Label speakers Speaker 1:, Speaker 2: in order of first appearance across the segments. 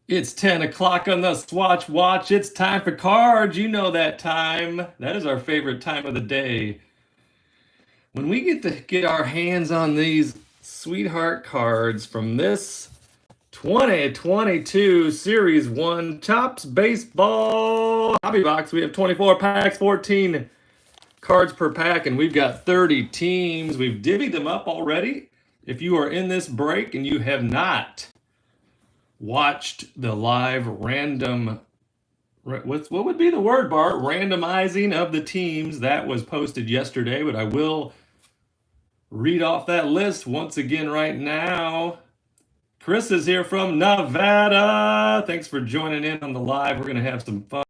Speaker 1: It's 10 o'clock on the Swatch Watch. It's time for cards. You know that time. That is our favorite time of the day. When we get to get our hands on these sweetheart cards from this 2022 Series 1 Topps Baseball Hobby Box, we have 24 packs, 14 cards per pack, and we've got 30 teams. We've divvied them up already. If you are in this break and you have not watched the live random, what would be the word, Bart? Randomizing of the teams that was posted yesterday, but I will read off that list once again right now. Chris is here from Nevada. Thanks for joining in on the live. We're going to have some fun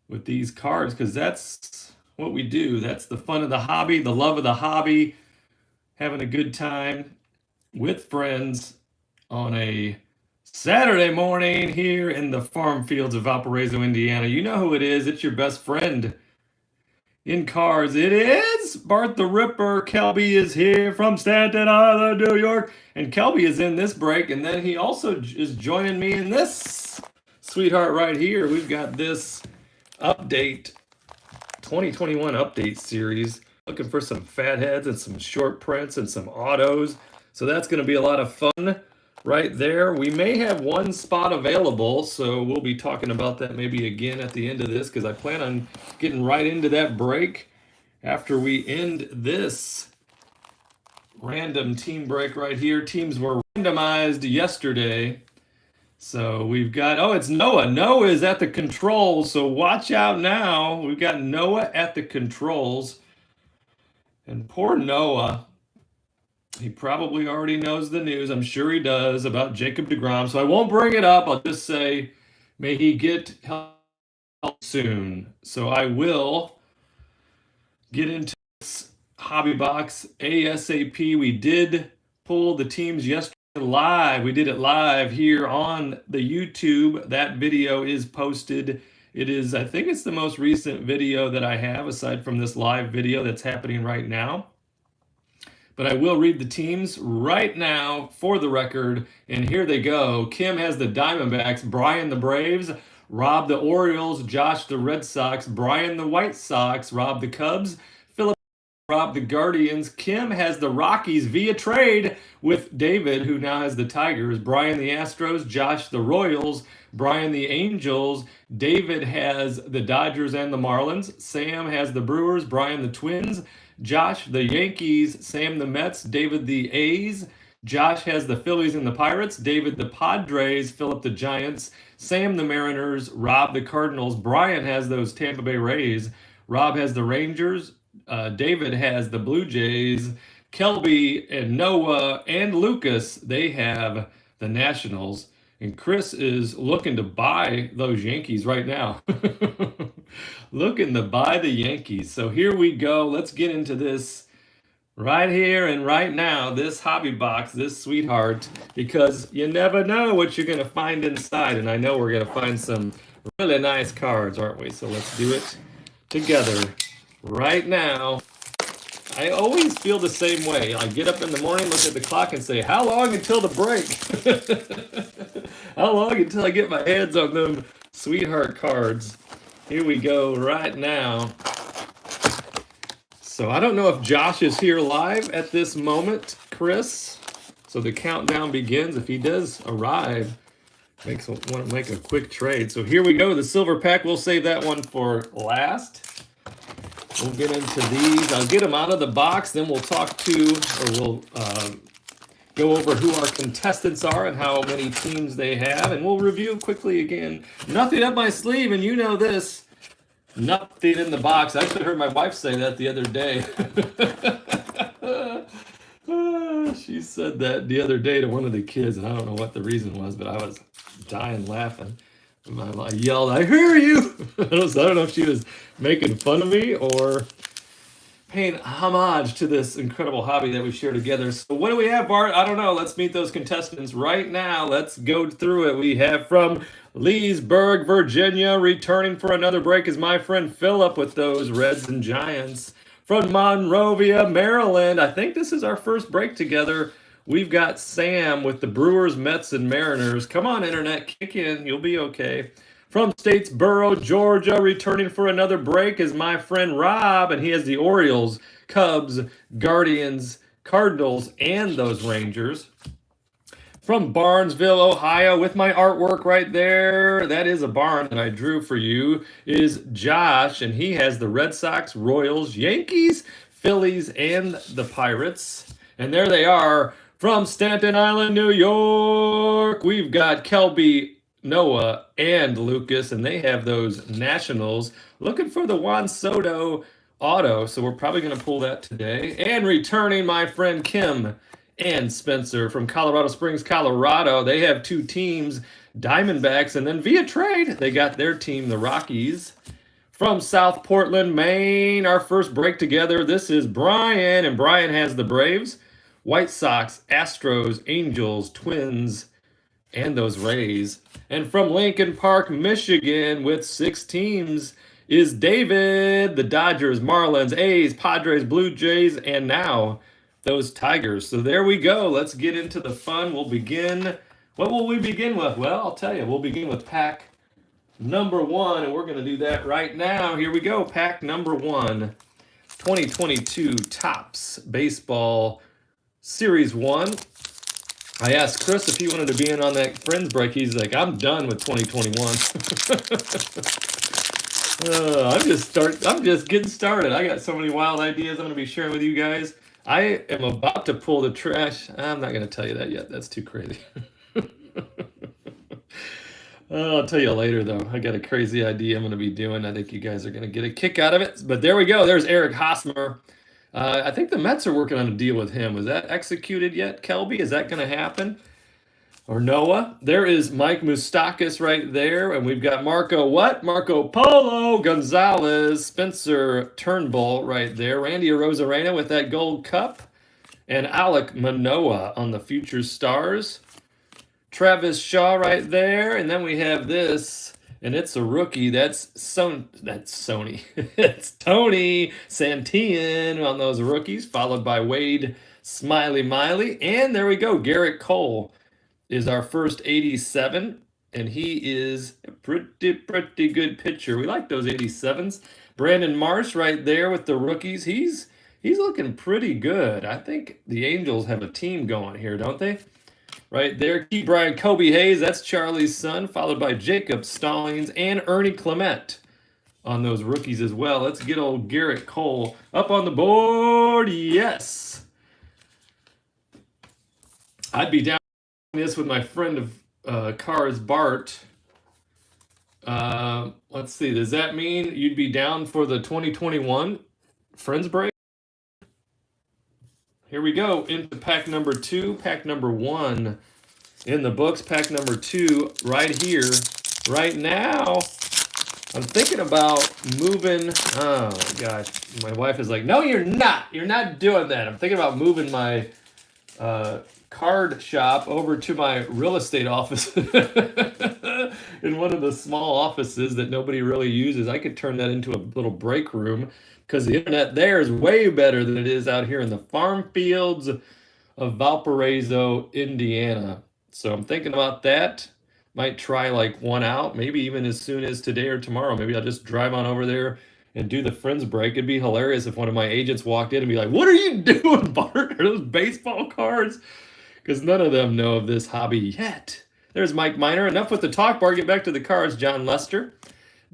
Speaker 1: with these cards because that's what we do. That's the fun of the hobby, the love of the hobby, having a good time with friends on a Saturday morning here in the farm fields of Valparaiso, Indiana. You know who it is. It's your best friend in cars. It is Bart the Ripper. Kelby is here from Staten Island, New York. And Kelby is in this break. And then he also is joining me in this sweetheart right here. We've got this update, 2021 update series. Looking for some fatheads and some short prints and some autos. So that's going to be a lot of fun right there. We may have one spot available, so we'll be talking about that maybe again at the end of this because I plan on getting right into that break after we end this random team break right here. Teams were randomized yesterday. So we've got, oh, it's Noah. Noah is at the controls, so watch out now. We've got Noah at the controls. And poor Noah, he probably already knows the news. I'm sure he does about Jacob deGrom. So I won't bring it up. I'll just say, may he get help soon. So I will get into this hobby box ASAP. We did pull the teams yesterday live. We did it live here on the YouTube. That video is posted. It is, I think it's the most recent video that I have aside from this live video that's happening right now. But I will read the teams right now for the record. And here they go. Kim has the Diamondbacks, Brian the Braves, Rob the Orioles, Josh the Red Sox, Brian the White Sox, Rob the Cubs, Philip Rob the Guardians. Kim has the Rockies via trade with David, who now has the Tigers, Brian the Astros, Josh the Royals, Brian the Angels, David has the Dodgers and the Marlins, Sam has the Brewers, Brian the Twins, Josh the Yankees, Sam the Mets, David the A's, Josh has the Phillies and the Pirates, David the Padres, Philip the Giants, Sam the Mariners, Rob the Cardinals, Brian has those Tampa Bay Rays, Rob has the Rangers, David has the Blue Jays, Kelby and Noah and Lucas, they have the Nationals. And Chris is looking to buy those Yankees right now. Looking to buy the Yankees. So here we go. Let's get into this right here and right now, this hobby box, this sweetheart, because you never know what you're going to find inside. And I know we're going to find some really nice cards, aren't we? So let's do it together right now. I always feel the same way. I get up in the morning, look at the clock, and say, how long until the break? How long until I get my hands on them sweetheart cards? Here we go right now. So I don't know if Josh is here live at this moment, Chris. So the countdown begins. If he does arrive, want to make a quick trade. So here we go. The silver pack. We'll save that one for last. We'll get into these. I'll get them out of the box. Then we'll talk to, or we'll go over who our contestants are and how many teams they have. And we'll review quickly again. Nothing up my sleeve, and you know this. Nothing in the box. I actually heard my wife say that the other day. She said that the other day to one of the kids, and I don't know what the reason was, but I was dying laughing. I yelled, I hear you! I don't know if she was making fun of me or paying homage to this incredible hobby that we share together. So what do we have, Bart? I don't know. Let's meet those contestants right now. Let's go through it. We have from Leesburg, Virginia, returning for another break is my friend Philip with those Reds and Giants. From Monrovia, Maryland, I think this is our first break together. We've got Sam with the Brewers, Mets, and Mariners. Come on, Internet, kick in. You'll be okay. From Statesboro, Georgia, returning for another break is my friend Rob, and he has the Orioles, Cubs, Guardians, Cardinals, and those Rangers. From Barnesville, Ohio, with my artwork right there. That is a barn that I drew for you, is Josh, and he has the Red Sox, Royals, Yankees, Phillies, and the Pirates. And there they are from Staten Island, New York. We've got Kelby, Noah, and Lucas, and they have those Nationals. Looking for the Juan Soto auto, so we're probably going to pull that today. And returning, my friend Kim and Spencer from Colorado Springs, Colorado. They have two teams, Diamondbacks, and then via trade, they got their team, the Rockies. From South Portland, Maine, our first break together, this is Bryant, and Bryant has the Braves, White Sox, Astros, Angels, Twins, and those Rays. And from Lincoln Park, Michigan, with 6 teams, is David, the Dodgers, Marlins, A's, Padres, Blue Jays, and now those Tigers. So there we go. Let's get into the fun. We'll begin. What will we begin with? Well, I'll tell you. We'll begin with pack number 1, and we're going to do that right now. Here we go. Pack number 1, 2022 Topps Baseball Series 1. I asked Chris if he wanted to be in on that Friends break. He's like, I'm done with 2021. I'm just getting started. I got so many wild ideas I'm going to be sharing with you guys. I am about to pull the trash. I'm not going to tell you that yet. That's too crazy. I'll tell you later, though. I got a crazy idea I'm going to be doing. I think you guys are going to get a kick out of it. But there we go. There's Eric Hosmer. I think the Mets are working on a deal with him. Was that executed yet, Kelby? Is that going to happen? Or Noah? There is Mike Moustakas right there. And we've got Marco Polo Gonzalez, Spencer Turnbull right there. Randy Arozarena with that gold cup. And Alec Manoah on the Future Stars. Travis Shaw right there. And then we have this, and it's a rookie. That's Sony. It's Tony Santillan on those rookies, followed by Wade Smiley Miley. And there we go. Garrett Cole is our first 87, and he is a pretty good pitcher. We like those 87s. Brandon Marsh right there with the rookies. He's looking pretty good. I think the Angels have a team going here, don't they? Right there, Key Bryant, Kobe Hayes, that's Charlie's son, followed by Jacob Stallings and Ernie Clement on those rookies as well. Let's get old Garrett Cole up on the board. Yes. I'd be down this with my friend of Cars, Bart. Let's see, does that mean you'd be down for the 2021 Friends break? Here we go into pack number 2, pack number 1 in the books, pack number 2 right here, right now. I'm thinking about moving. Oh my gosh, my wife is like, no, you're not doing that. I'm thinking about moving my card shop over to my real estate office in one of the small offices that nobody really uses. I could turn that into a little break room because the internet there is way better than it is out here in the farm fields of Valparaiso, Indiana. So I'm thinking about that. Might try like one out, maybe even as soon as today or tomorrow. Maybe I'll just drive on over there and do the Friends break. It'd be hilarious if one of my agents walked in and be like, what are you doing, Bart? Are those baseball cards? Because none of them know of this hobby yet. There's Mike Miner. Enough with the talk bar. Get back to the cards. John Lester.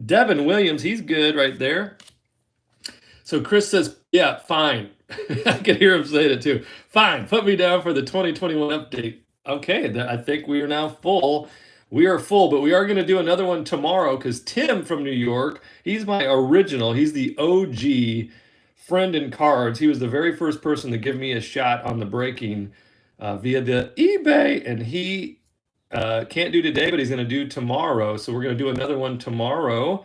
Speaker 1: Devin Williams. He's good right there. So Chris says, yeah, fine. I can hear him saying it too. Fine. Put me down for the 2021 update. Okay. I think we are now full. We are full, but we are going to do another one tomorrow because Tim from New York, he's my original. He's the OG friend in cards. He was the very first person to give me a shot on the breaking via the eBay, and he can't do today, but he's going to do tomorrow. So we're going to do another one tomorrow.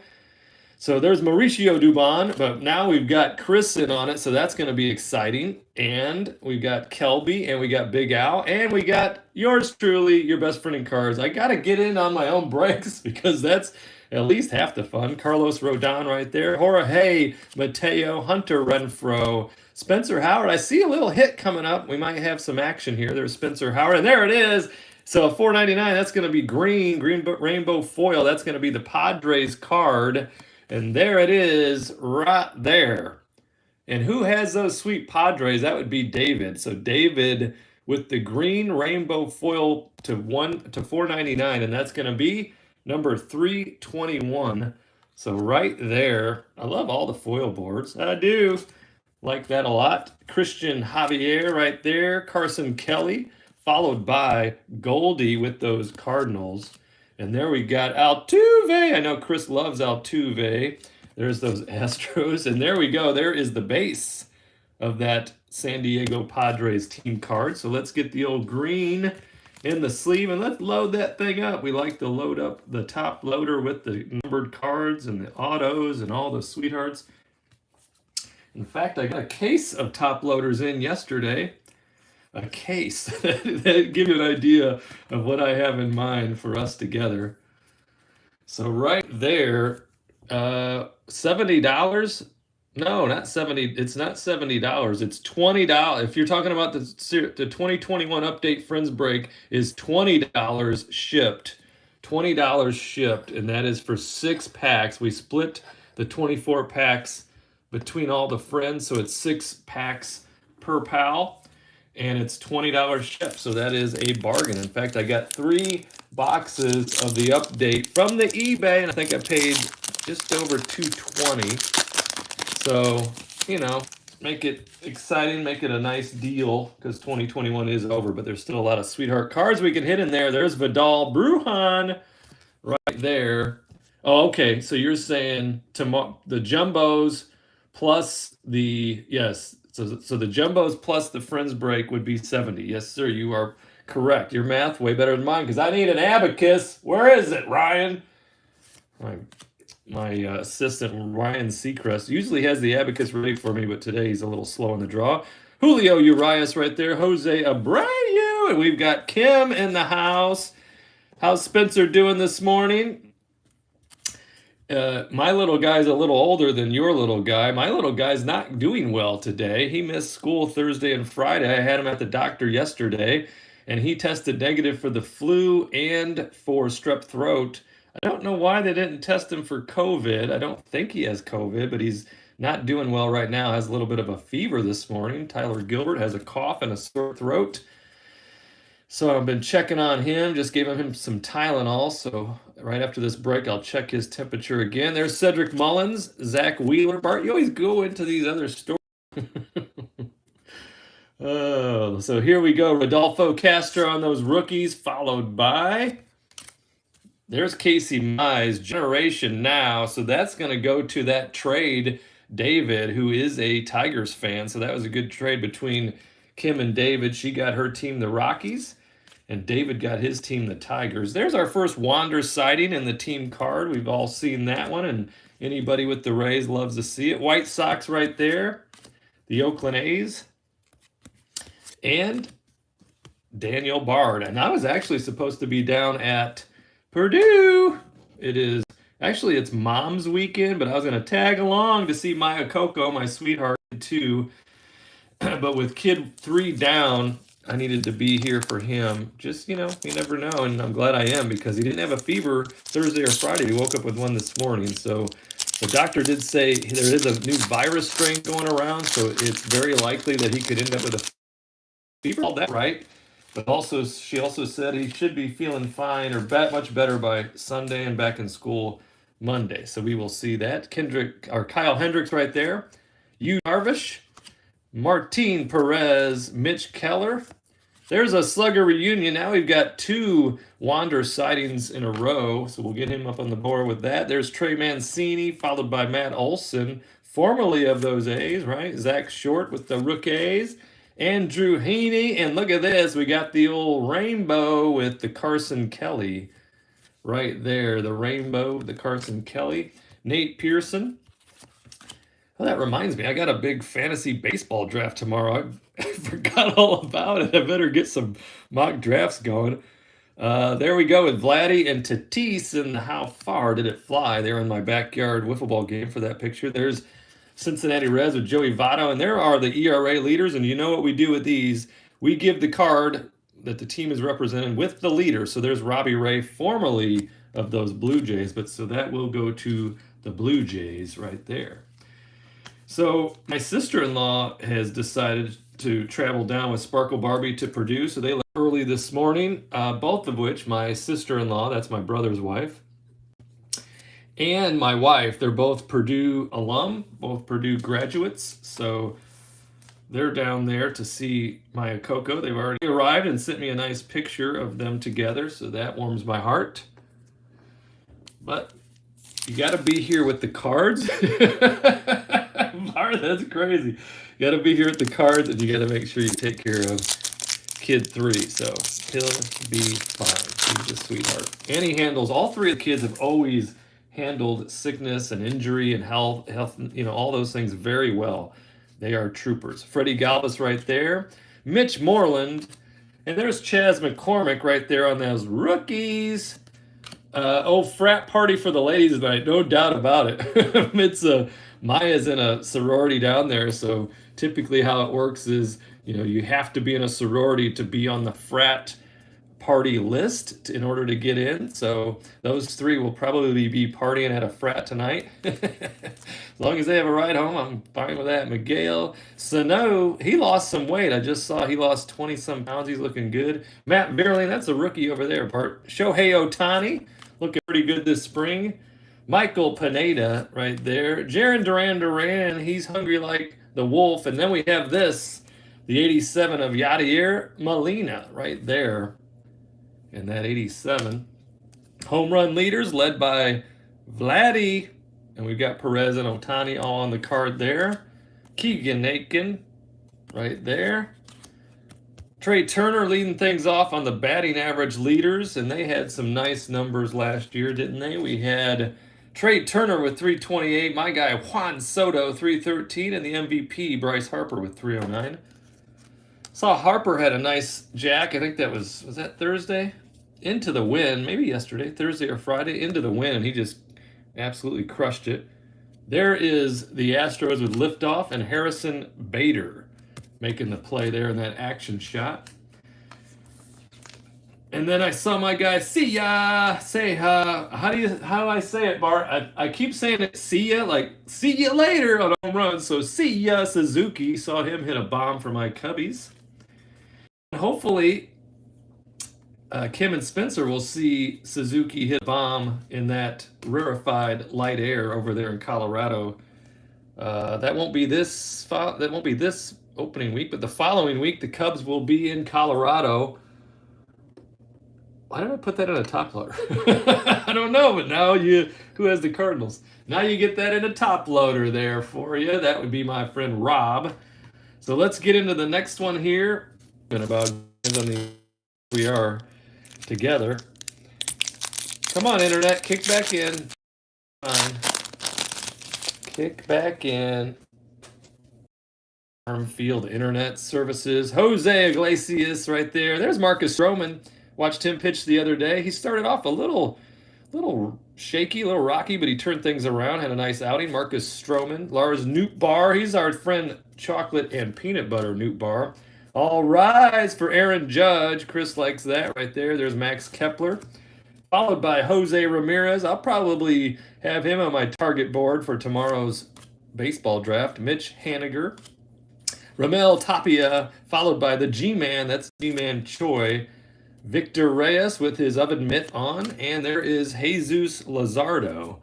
Speaker 1: So there's Mauricio Dubon, but now we've got Chris in on it, so that's going to be exciting. And we've got Kelby, and we got Big Al, and we got yours truly, your best friend in cards. I got to get in on my own breaks because that's at least half the fun. Carlos Rodon right there. Jorge, Mateo, Hunter Renfroe, Spencer Howard. I see a little hit coming up. We might have some action here. There's Spencer Howard, and there it is. So $4.99, that's going to be green rainbow foil. That's going to be the Padres card. And there it is right there. And who has those sweet Padres? That would be David. So David with the green rainbow foil to $4.99, and that's going to be number 321. So right there, I love all the foil boards. I do like that a lot. Christian Javier right there. Carson Kelly, followed by Goldie with those Cardinals. And there we got Altuve. I know Chris loves Altuve. There's those Astros. And there we go. There is the base of that San Diego Padres team card. So let's get the old green in the sleeve and let's load that thing up. We like to load up the top loader with the numbered cards and the autos and all the sweethearts. In fact, I got a case of top loaders in yesterday. A case that give you an idea of what I have in mind for us together. So right there, $70. No, not 70. It's not $70. It's $20. If you're talking about the 2021 update Friends Break is $20 shipped. $20 shipped, and that is for 6 packs. We split the 24 packs between all the friends, so it's 6 packs per pal. And it's $20 shipped, so that is a bargain. In fact, I got 3 boxes of the update from the eBay, and I think I paid just over $220. So, you know, make it exciting, make it a nice deal, because 2021 is over, but there's still a lot of sweetheart cards we can hit in there. There's Vidal Brujan right there. Oh, okay, so you're saying the jumbos plus the, yes, so the jumbos plus the Friends Break would be 70. Yes, sir, you are correct. Your math way better than mine because I need an abacus. Where is it, Ryan? My assistant, Ryan Seacrest, usually has the abacus ready for me, but today he's a little slow in the draw. Julio Urias right there. Jose Abreu. And we've got Kim in the house. How's Spencer doing this morning? My little guy's a little older than your little guy. My little guy's not doing well today. He missed school Thursday and Friday. I had him at the doctor yesterday, and he tested negative for the flu and for strep throat. I don't know why they didn't test him for COVID. I don't think he has COVID, but he's not doing well right now. Has a little bit of a fever this morning. Tyler Gilbert has a cough and a sore throat. So I've been checking on him, just gave him some Tylenol. So right after this break, I'll check his temperature again. There's Cedric Mullins, Zach Wheeler. Bart, you always go into these other stories. Oh, so here we go. Rodolfo Castro on those rookies, followed by, there's Casey Mize, Generation Now. So that's going to go to that trade, David, who is a Tigers fan. So that was a good trade between Kim and David. She got her team, the Rockies, and David got his team, the Tigers. There's our first Wander sighting in the team card. We've all seen that one, and anybody with the Rays loves to see it. White Sox right there, the Oakland A's, and Daniel Bard. And I was actually supposed to be down at Purdue. Actually, it's Mom's weekend, but I was going to tag along to see Maya Coco, my sweetheart, too. But with kid 3 down, I needed to be here for him. Just, you never know. And I'm glad I am because he didn't have a fever Thursday or Friday. He woke up with one this morning. So the doctor did say there is a new virus strain going around. So it's very likely that he could end up with a fever. All that right. But she also said he should be feeling fine or much better by Sunday and back in school Monday. So we will see that. Kyle Hendricks right there. Yu Darvish. Martin Perez, Mitch Keller. There's a slugger reunion. Now we've got 2 Wander sightings in a row, so we'll get him up on the board with that. There's Trey Mancini, followed by Matt Olson, formerly of those A's, right? Zach Short with the Rookies, Andrew Heaney, and look at this. We got the old rainbow with the Carson Kelly right there. The rainbow, the Carson Kelly. Nate Pearson. Well, that reminds me, I got a big fantasy baseball draft tomorrow. I forgot all about it. I better get some mock drafts going. There we go with Vladdy and Tatis, and how far did it fly? They're in my backyard wiffle ball game for that picture. There's Cincinnati Reds with Joey Votto, and there are the ERA leaders, and you know what we do with these. We give the card that the team is represented with the leader. So there's Robbie Ray, formerly of those Blue Jays, but so that will go to the Blue Jays right there. So my sister-in-law has decided to travel down with Sparkle Barbie to Purdue, so they left early this morning, both of which my sister-in-law, that's my brother's wife, and my wife, they're both Purdue alum, both Purdue graduates, so they're down there to see Maya Coco. They've already arrived and sent me a nice picture of them together, so that warms my heart. But you got to be here with the cards. That's crazy. You got to be here with the cards, and you got to make sure you take care of kid 3. So he'll be fine. He's a sweetheart. And he handles, all 3 of the kids have always handled sickness and injury and health, all those things very well. They are troopers. Freddie Galvis right there. Mitch Moreland. And there's Chaz McCormick right there on those rookies. Frat party for the ladies tonight, no doubt about it. It's Maya's in a sorority down there, so typically how it works is, you have to be in a sorority to be on the frat party list in order to get in. So those 3 will probably be partying at a frat tonight. As long as they have a ride home, I'm fine with that. Miguel Sano, he lost some weight. I just saw he lost 20-some pounds. He's looking good. Matt Beerling, that's a rookie over there. Shohei Ohtani, looking pretty good this spring. Michael Pineda right there. Jarren Duran, he's hungry like the wolf. And then we have this, the 87 of Yadier Molina right there. And that 87. Home run leaders led by Vladdy. And we've got Perez and Ohtani all on the card there. Keegan Aiken right there. Trey Turner leading things off on the batting average leaders. And they had some nice numbers last year, didn't they? We had Trey Turner with 328. My guy Juan Soto, 313. And the MVP, Bryce Harper, with 309. Saw Harper had a nice jack. I think that was that Thursday? Into the win, maybe yesterday, Thursday or Friday, into the win, and he just absolutely crushed it. There is the Astros with liftoff and Harrison Bader making the play there in that action shot. And then I saw my guy, see ya, say how do I say it, Bart? I keep saying it, see ya, like see ya later on a home run. So see ya, Suzuki. Saw him hit a bomb for my Cubbies. And hopefully, Kim and Spencer will see Suzuki hit a bomb in that rarefied light air over there in Colorado. That won't be this opening week, but the following week the Cubs will be in Colorado. Why did I put that in a top loader? I don't know, but now who has the Cardinals? Now you get that in a top loader there for you. That would be my friend Rob. So let's get into the next one here. We are together. Come on, Internet, kick back in. Fine. Kick back in. Farm Field Internet Services. Jose Iglesias right there. There's Marcus Stroman. Watched him pitch the other day. He started off a little shaky, a little rocky, but he turned things around, had a nice outing. Marcus Stroman. Lars Nootbaar. He's our friend Chocolate and Peanut Butter Nootbaar. All rise for Aaron Judge. Chris likes that right there. There's Max Kepler. Followed by Jose Ramirez. I'll probably have him on my target board for tomorrow's baseball draft. Mitch Haniger. Ramel Tapia. Followed by the G-Man. That's G-Man Choi. Victor Reyes with his oven mitt on. And there is Jesus Luzardo,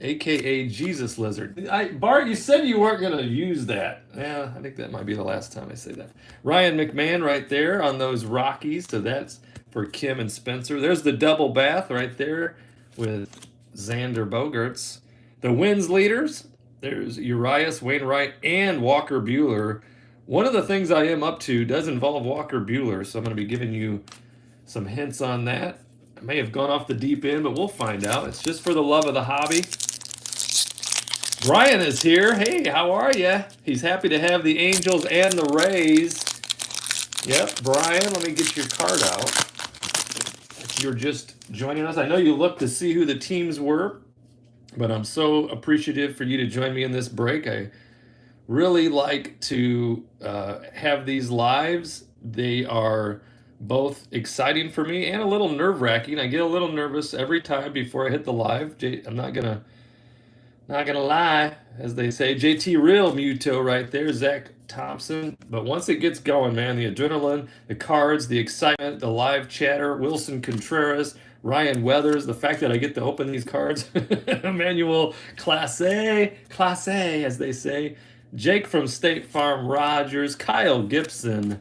Speaker 1: a.k.a. Jesus Lizard. Bart, you said you weren't going to use that. Yeah, I think that might be the last time I say that. Ryan McMahon right there on those Rockies. So that's for Kim and Spencer. There's the double bath right there with Xander Bogaerts. The wins leaders, there's Urias, Wainwright, and Walker Buehler. One of the things I am up to does involve Walker Buehler, so I'm going to be giving you some hints on that. I may have gone off the deep end, but we'll find out. It's just for the love of the hobby. Bryant is here. Hey, how are you? He's happy to have the Angels and the Rays. Yep, Brian, let me get your card out. If you're just joining us, I know you looked to see who the teams were, but I'm so appreciative for you to join me in this break. I really like to have these lives. They are both exciting for me and a little nerve-wracking. I get a little nervous every time before I hit the live. I'm not gonna lie, as they say. JT Real Muto right there, Zach Thompson. But once it gets going, man, the adrenaline, the cards, the excitement, the live chatter, Wilson Contreras, Ryan Weathers, the fact that I get to open these cards, Emmanuel Class A, as they say, Jake from State Farm Rogers, Kyle Gibson,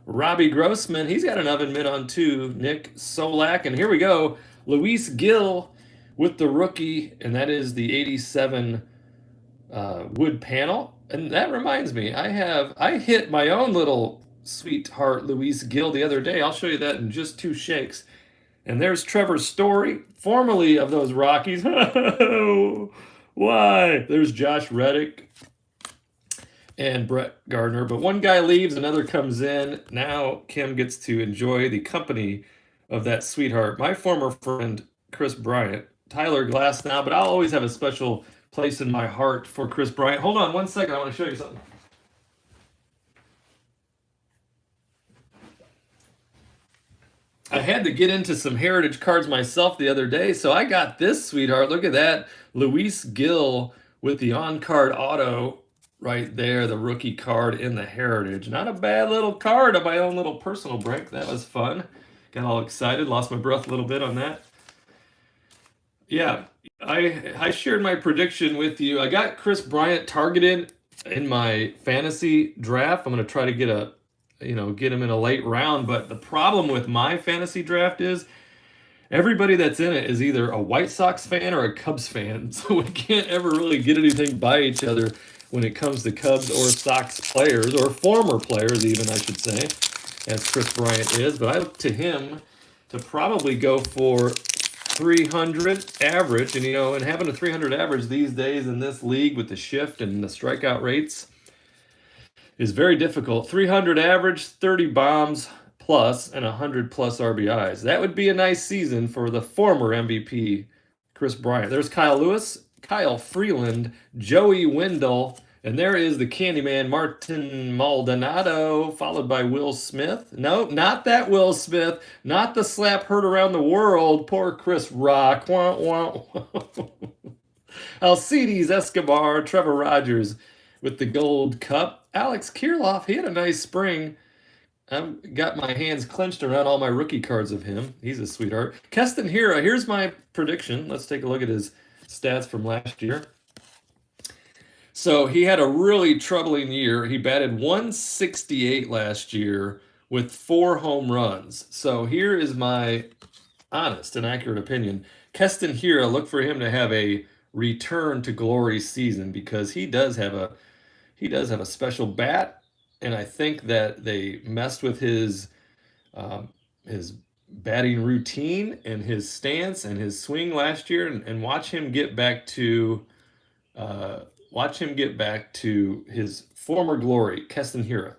Speaker 1: Robbie Grossman, he's got an oven mitt on too, Nick Solak, and here we go, Luis Gill with the rookie, and that is the 87 wood panel. And that reminds me, I hit my own little sweetheart Luis Gill the other day. I'll show you that in just 2 shakes. And there's Trevor Story, formerly of those Rockies. Why? There's Josh Reddick and Brett Gardner. But one guy leaves, another comes in. Now Kim gets to enjoy the company of that sweetheart, my former friend Chris Bryant. Tyler Glass now, but I'll always have a special place in my heart for Chris Bryant. Hold on one second. I want to show you something. I had to get into some heritage cards myself the other day, so I got this sweetheart. Look at that. Luis Gill with the on-card auto right there, the rookie card in the heritage. Not a bad little card of my own little personal break. That was fun. Got all excited, lost my breath a little bit on that. Yeah, I shared my prediction with you. I got Chris Bryant targeted in my fantasy draft. I'm going to try to get him in a late round. But the problem with my fantasy draft is everybody that's in it is either a White Sox fan or a Cubs fan. So we can't ever really get anything by each other when it comes to Cubs or Sox players, or former players even, I should say, as Chris Bryant is. But I look to him to probably go for 300 average, and having a 300 average these days in this league with the shift and the strikeout rates is very difficult. 300 average, 30 bombs plus, and 100 plus RBIs. That would be a nice season for the former MVP Chris Bryant. There's Kyle Lewis, Kyle Freeland, Joey Wendell, and there is the Candyman Martin Maldonado, followed by Will Smith. No, not that Will Smith. Not the slap heard around the world. Poor Chris Rock. Wah, wah, wah. Alcides Escobar, Trevor Rogers with the Gold Cup. Alex Kirilloff, he had a nice spring. I've got my hands clenched around all my rookie cards of him. He's a sweetheart. Keston Hiura, here's my prediction. Let's take a look at his stats from last year. So he had a really troubling year. He batted 168 last year with 4 home runs. So here is my honest and accurate opinion. Keston Hiura, look for him to have a return to glory season, because he does have a special bat, and I think that they messed with his batting routine and his stance and his swing last year, and watch him get back to his former glory. Keston Hiura,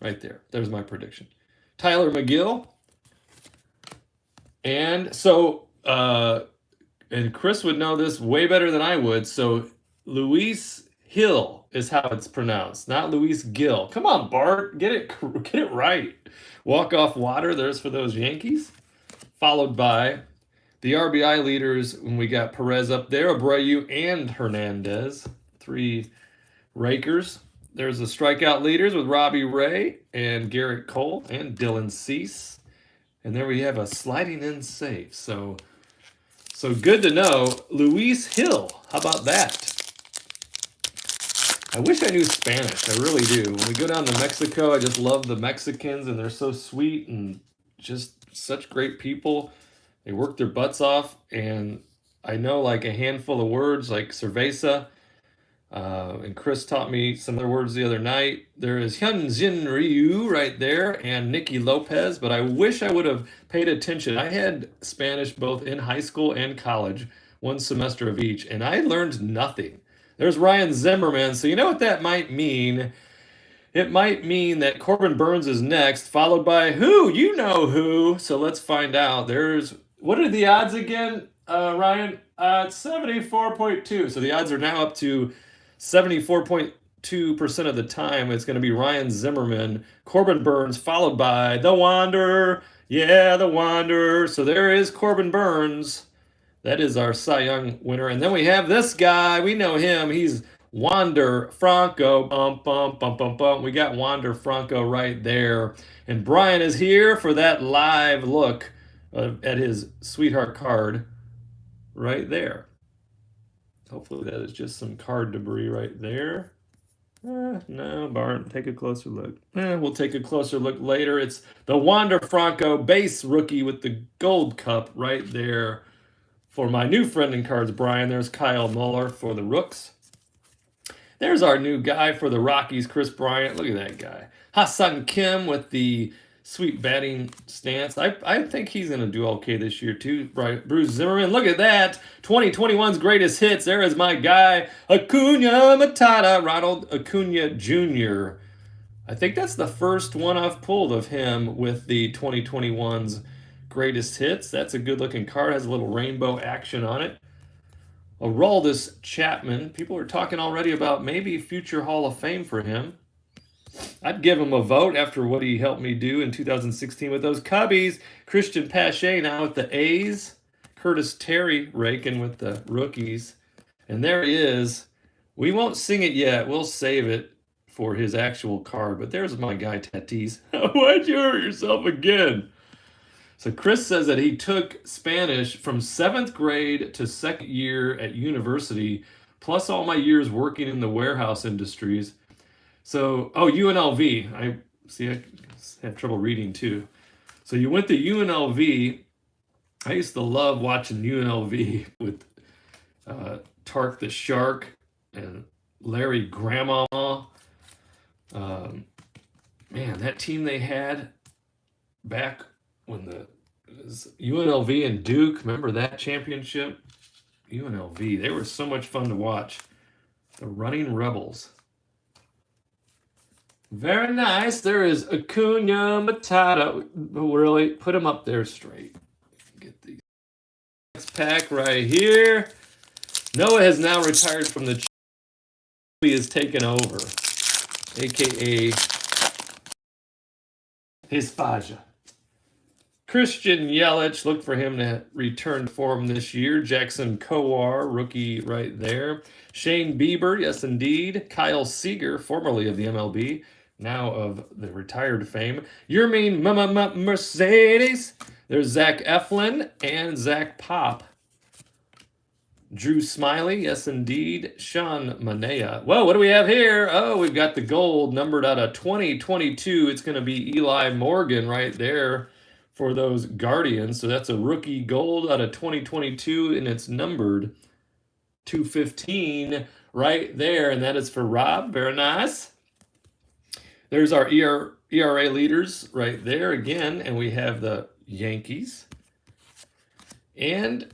Speaker 1: right there. There's my prediction. Tyler McGill, and so and Chris would know this way better than I would. So Luis Hill is how it's pronounced, not Luis Gill. Come on, Bart, get it right. Walk off water. There's for those Yankees, followed by the RBI leaders when we got Perez up there, Abreu and Hernandez, 3 rakers. There's the strikeout leaders with Robbie Ray and Garrett Cole and Dylan Cease. And there we have a sliding in safe. So good to know. Luis Hill, how about that? I wish I knew Spanish. I really do. When we go down to Mexico, I just love the Mexicans, and they're so sweet and just such great people. They work their butts off, and I know like a handful of words like cerveza, and Chris taught me some other words the other night. There is Hyunjin Ryu right there and Nicky Lopez, but I wish I would have paid attention. I had Spanish both in high school and college, 1 semester of each, and I learned nothing. There's Ryan Zimmerman. So you know what that might mean? It might mean that Corbin Burns is next, followed by who? You know who. So let's find out. What are the odds again, Ryan? It's 74.2. So the odds are now up to 74.2% of the time. It's going to be Ryan Zimmerman, Corbin Burns, followed by the Wanderer. Yeah, the Wanderer. So there is Corbin Burns. That is our Cy Young winner. And then we have this guy. We know him. He's Wander Franco. Bum, bum, bum, bum, bum. We got Wander Franco right there. And Bryant is here for that live look at his sweetheart card right there. Hopefully that is just some card debris right there. No, Bart, take a closer look. We'll take a closer look later. It's the Wander Franco base rookie with the gold cup right there. For my new friend in cards, Brian, there's Kyle Muller for the Rooks. There's our new guy for the Rockies, Chris Bryant. Look at that guy. Ha-Seong Kim with the sweet batting stance. I think he's going to do okay this year, too. Bruce Zimmerman, look at that. 2021's greatest hits. There is my guy, Acuna Matata, Ronald Acuna Jr. I think that's the first one I've pulled of him with the 2021's greatest hits. That's a good looking card. Has a little rainbow action on it. Aroldis Chapman. People are talking already about maybe future Hall of Fame for him. I'd give him a vote after what he helped me do in 2016 with those Cubbies. Christian Pache now with the A's. Curtis Terry raking with the rookies. And there he is. We won't sing it yet. We'll save it for his actual card. But there's my guy Tatis. Why'd you hurt yourself again? So Chris says that he took Spanish from 7th grade to 2nd year at university, plus all my years working in the warehouse industries. So, UNLV. I have trouble reading too. So you went to UNLV. I used to love watching UNLV with Tark the Shark and Larry Grandma. Man, that team they had back when it was UNLV and Duke, remember that championship? UNLV, they were so much fun to watch. The Running Rebels. Very nice. There is Acuna Matata. Really, put him up there straight. Get the next pack right here. Noah has now retired from the. He has taken over, aka his Faja. Christian Yelich, look for him to return to form this year. Jackson Kowar, rookie right there. Shane Bieber, yes indeed. Kyle Seager, formerly of the MLB, now of the retired fame. Yermin Mercedes. There's Zach Eflin and Zach Pop. Drew Smiley, yes indeed. Sean Manea. Whoa, what do we have here? Oh, we've got the gold numbered out of 2022. It's going to be Eli Morgan right there for those Guardians. So that's a rookie gold out of 2022, and it's numbered 215 right there, and that is for Rob. Very nice. There's our ERA leaders right there again, and we have the Yankees. And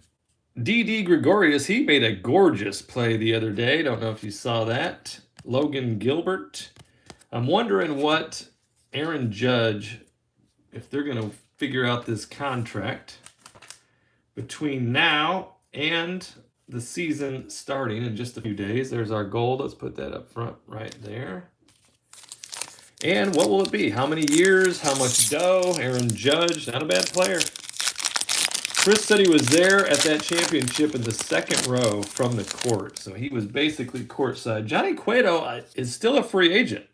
Speaker 1: D.D. Gregorius, he made a gorgeous play the other day. Don't know if you saw that. Logan Gilbert. I'm wondering what Aaron Judge, if they're going to figure out this contract between now and the season starting in just a few days. There's our gold. Let's put that up front right there. And what will it be? How many years? How much dough? Aaron Judge, not a bad player. Chris said he was there at that championship in the second row from the court. So he was basically courtside. Johnny Cueto is still a free agent.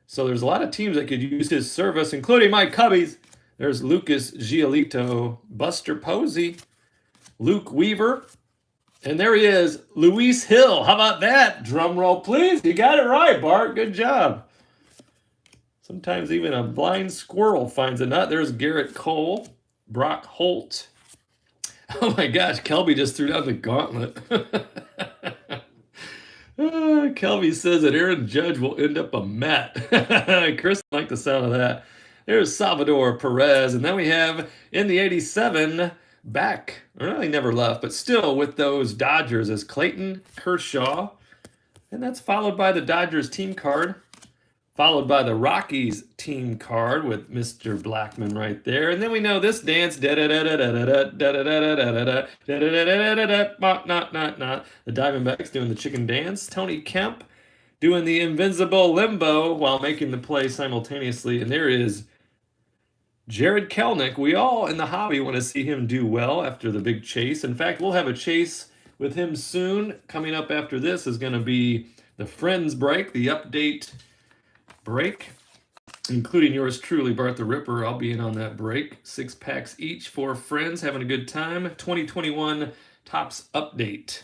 Speaker 1: So there's a lot of teams that could use his service, including my Cubbies. There's Lucas Giolito, Buster Posey, Luke Weaver, and there he is, Luis Hill. How about that? Drum roll, please. You got it right, Bart. Good job. Sometimes even a blind squirrel finds a nut. There's Garrett Cole, Brock Holt. Oh my gosh, Kelby just threw down the gauntlet. Kelby says that Aaron Judge will end up a Met. Chris liked the sound of that. There's Salvador Perez. And then we have in the 87 back. Well, he never left, but still with those Dodgers as Clayton Kershaw. And that's followed by the Dodgers team card, followed by the Rockies team card with Mr. Blackman right there. And then we know this dance. The Diamondbacks doing the chicken dance. Tony Kemp doing the invincible limbo while making the play simultaneously. And there is Jared Kelnick. We all in the hobby want to see him do well after the big chase. In fact, we'll have a chase with him soon. Coming up after this is going to be the Friends break, the update break, including yours truly, Bart the Ripper. I'll be in on that break. 6 packs each for Friends, having a good time. 2021 Topps update.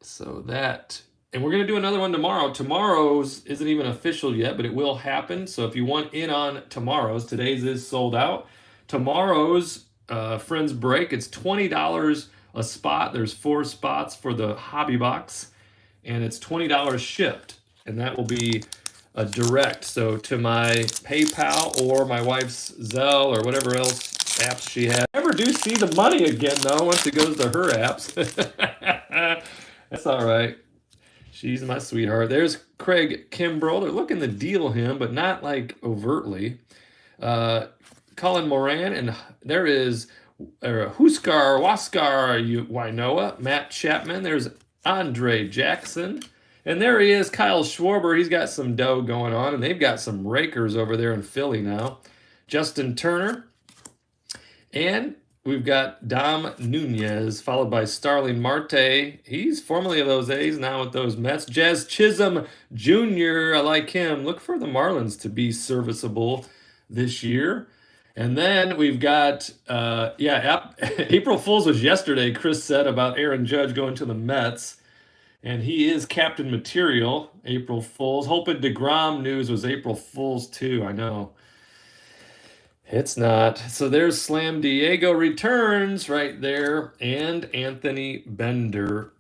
Speaker 1: So that, and we're going to do another one tomorrow. Tomorrow's isn't even official yet, but it will happen. So if you want in on tomorrow's, today's is sold out. Tomorrow's Friends break, it's $20 a spot. There's 4 spots for the hobby box, and it's $20 shipped. And that will be a direct. So to my PayPal or my wife's Zelle or whatever else apps she has. I never do see the money again, though, once it goes to her apps. That's all right. She's my sweetheart. There's Craig Kimbrell. They're looking to deal him, but not like overtly. Colin Moran, and there is Huskar, Waskar, Wainoa, Matt Chapman. There's Andre Jackson. And there he is, Kyle Schwarber. He's got some dough going on, and they've got some rakers over there in Philly now. Justin Turner. And we've got Dom Nunez, followed by Starling Marte. He's formerly of those A's, now with those Mets. Jazz Chisholm Jr., I like him. Look for the Marlins to be serviceable this year. And then we've got, April Fool's was yesterday, Chris said, about Aaron Judge going to the Mets. And he is captain material, April Fool's. Hoping DeGrom news was April Fool's too, I know. It's not. So there's Slam Diego returns right there. And Anthony Bender.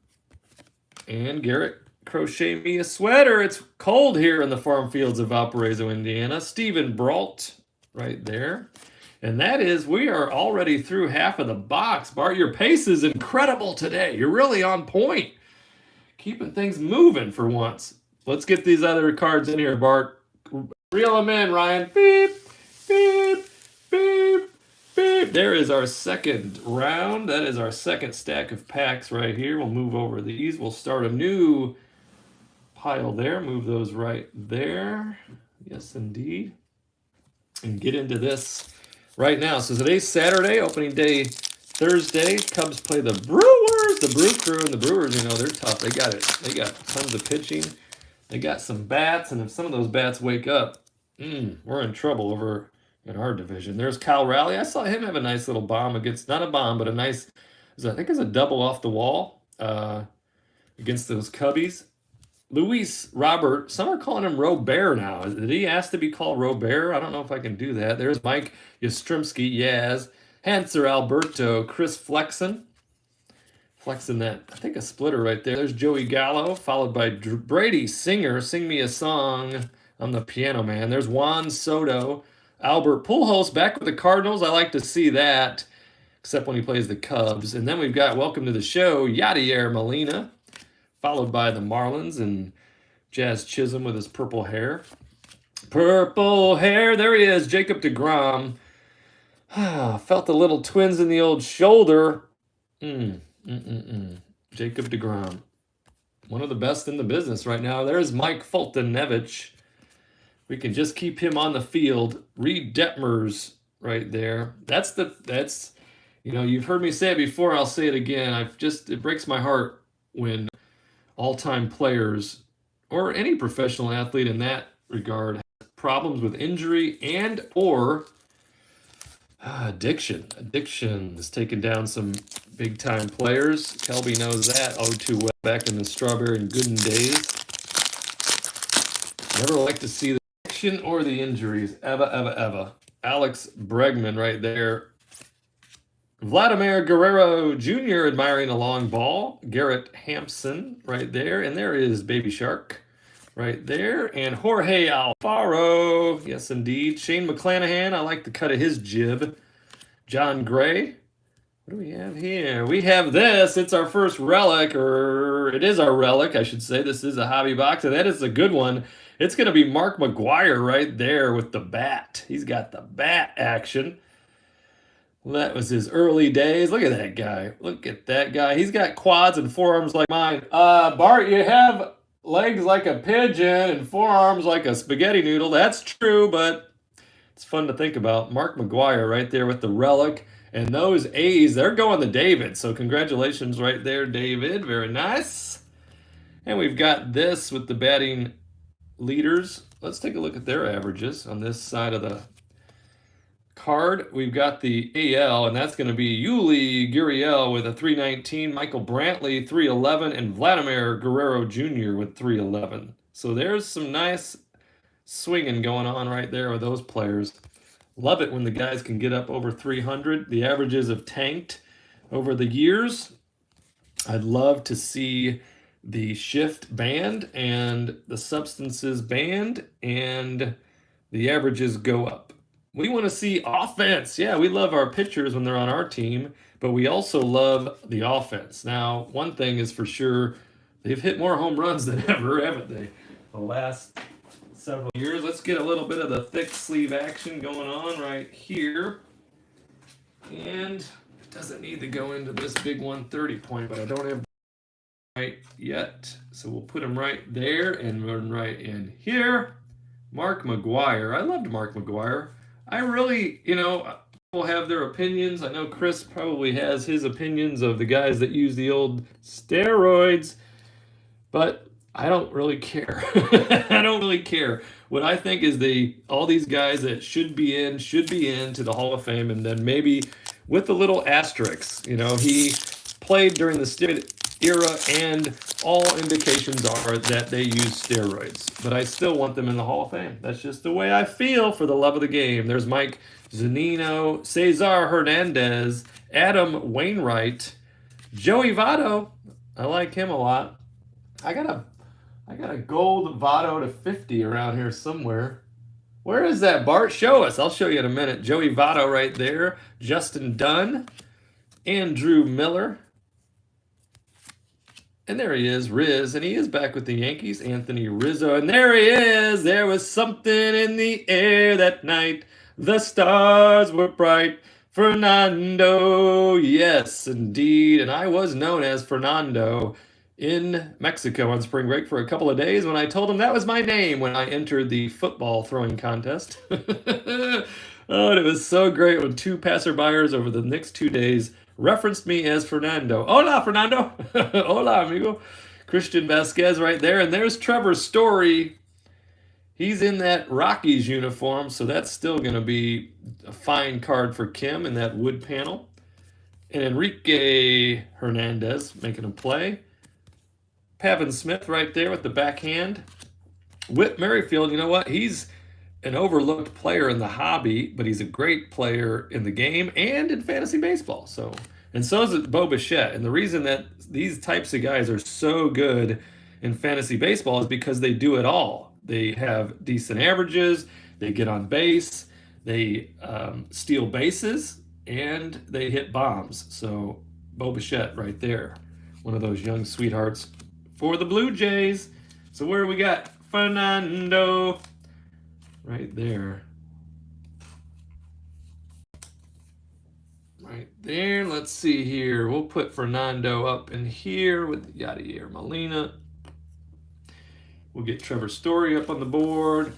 Speaker 1: And Garrett, crochet me a sweater. It's cold here in the farm fields of Valparaiso, Indiana. Stephen Brault right there. And that is, we are already through half of the box. Bart, your pace is incredible today. You're really on point. Keeping things moving for once. Let's get these other cards in here, Bart. Reel them in, Ryan. Beep, beep, beep, beep. There is our second round. That is our second stack of packs right here. We'll move over these. We'll start a new pile there. Move those right there. Yes, indeed. And get into this right now. So today's Saturday, opening day Thursday. Cubs play the Brewers, the Brew Crew, and the Brewers, they're tough. They got it. They got tons of pitching. They got some bats, and if some of those bats wake up, we're in trouble over in our division. There's Kyle Raleigh. I saw him have a nice little bomb against, not a bomb, but a nice, I think it's a double off the wall against those Cubbies. Luis Robert, some are calling him Robert now. Did he ask to be called Robert? I don't know if I can do that. There's Mike Yastrzemski, Yaz. Hanser Alberto, Chris Flexen that, I think, a splitter right there. There's Joey Gallo, followed by Brady Singer, Sing Me a Song. I'm the piano man. There's Juan Soto. Albert Pujols back with the Cardinals. I like to see that, except when he plays the Cubs. And then we've got, welcome to the show, Yadier Molina, followed by the Marlins and Jazz Chisholm with his purple hair. Purple hair. There he is, Jacob deGrom. Felt the little twins in the old shoulder. Jacob deGrom. One of the best in the business right now. There's Mike Fultonevich. We can just keep him on the field. Reed Detmers right there. That's you've heard me say it before, I'll say it again. It breaks my heart when all-time players or any professional athlete in that regard has problems with injury and or addiction is taking down some big-time players. Kelby knows that too well back in the Strawberry and Gooden days. Never like to see the addiction or the injuries. Ever. Alex Bregman right there. Vladimir Guerrero Jr. admiring a long ball. Garrett Hampson right there. And there is Baby Shark right there. And Jorge Alfaro. Yes, indeed. Shane McClanahan. I like the cut of his jib. John Gray. What do we have here? We have this. It's our first relic, or it is our relic, I should say. This is a hobby box, and that is a good one. It's going to be Mark Maguire right there with the bat. He's got the bat action. Well, that was his early days. Look at that guy. Look at that guy. He's got quads and forearms like mine. Bart, you have legs like a pigeon and forearms like a spaghetti noodle. That's true, but it's fun to think about. Mark Maguire right there with the relic. And those A's, they're going to David. So congratulations right there, David. Very nice. And we've got this with the batting leaders. Let's take a look at their averages on this side of the card. We've got the AL, and that's going to be Yuli Gurriel with a 319, Michael Brantley 311, and Vladimir Guerrero Jr. with 311. So there's some nice swinging going on right there with those players. Love it when the guys can get up over 300. The averages have tanked over the years. I'd love to see the shift band and the substances band and the averages go up. We want to see offense. Yeah, we love our pitchers when they're on our team, but we also love the offense. Now, one thing is for sure, they've hit more home runs than ever, haven't they? The last several years. Let's get a little bit of the thick sleeve action going on right here. And it doesn't need to go into this big 130 point, but I don't have right yet. So we'll put him right there and run right in here. Mark Maguire. I loved Mark Maguire. I really, people have their opinions. I know Chris probably has his opinions of the guys that use the old steroids, but I don't really care. I don't really care. What I think is all these guys that should be in to the Hall of Fame, and then maybe with a little asterisk. He played during the steroid era, and all indications are that they use steroids. But I still want them in the Hall of Fame. That's just the way I feel for the love of the game. There's Mike Zunino, Cesar Hernandez, Adam Wainwright, Joey Votto. I like him a lot. I got a gold Votto to 50 around here somewhere. Where is that, Bart? Show us. I'll show you in a minute. Joey Votto right there. Justin Dunn. Andrew Miller. And there he is, Riz. And he is back with the Yankees. Anthony Rizzo. And there he is. There was something in the air that night. The stars were bright. Fernando. Yes, indeed. And I was known as Fernando in Mexico on spring break for a couple of days when I told him that was my name when I entered the football throwing contest. Oh, and it was so great when two passerbyers over the next 2 days referenced me as Fernando. Hola, Fernando. Hola, amigo. Christian Vasquez right there. And there's Trevor Story. He's in that Rockies uniform, so that's still going to be a fine card for Kim in that wood panel. And Enrique Hernandez making a play. Pavin Smith right there with the backhand. Whit Merrifield, you know what? He's an overlooked player in the hobby, but he's a great player in the game and in fantasy baseball. So is Bo Bichette. And the reason that these types of guys are so good in fantasy baseball is because they do it all. They have decent averages, they get on base, they steal bases, and they hit bombs. So Bo Bichette right there, one of those young sweethearts for the Blue Jays. So where we got Fernando right there. Right there. Let's see here. We'll put Fernando up in here with Yadier Molina. We'll get Trevor Story up on the board.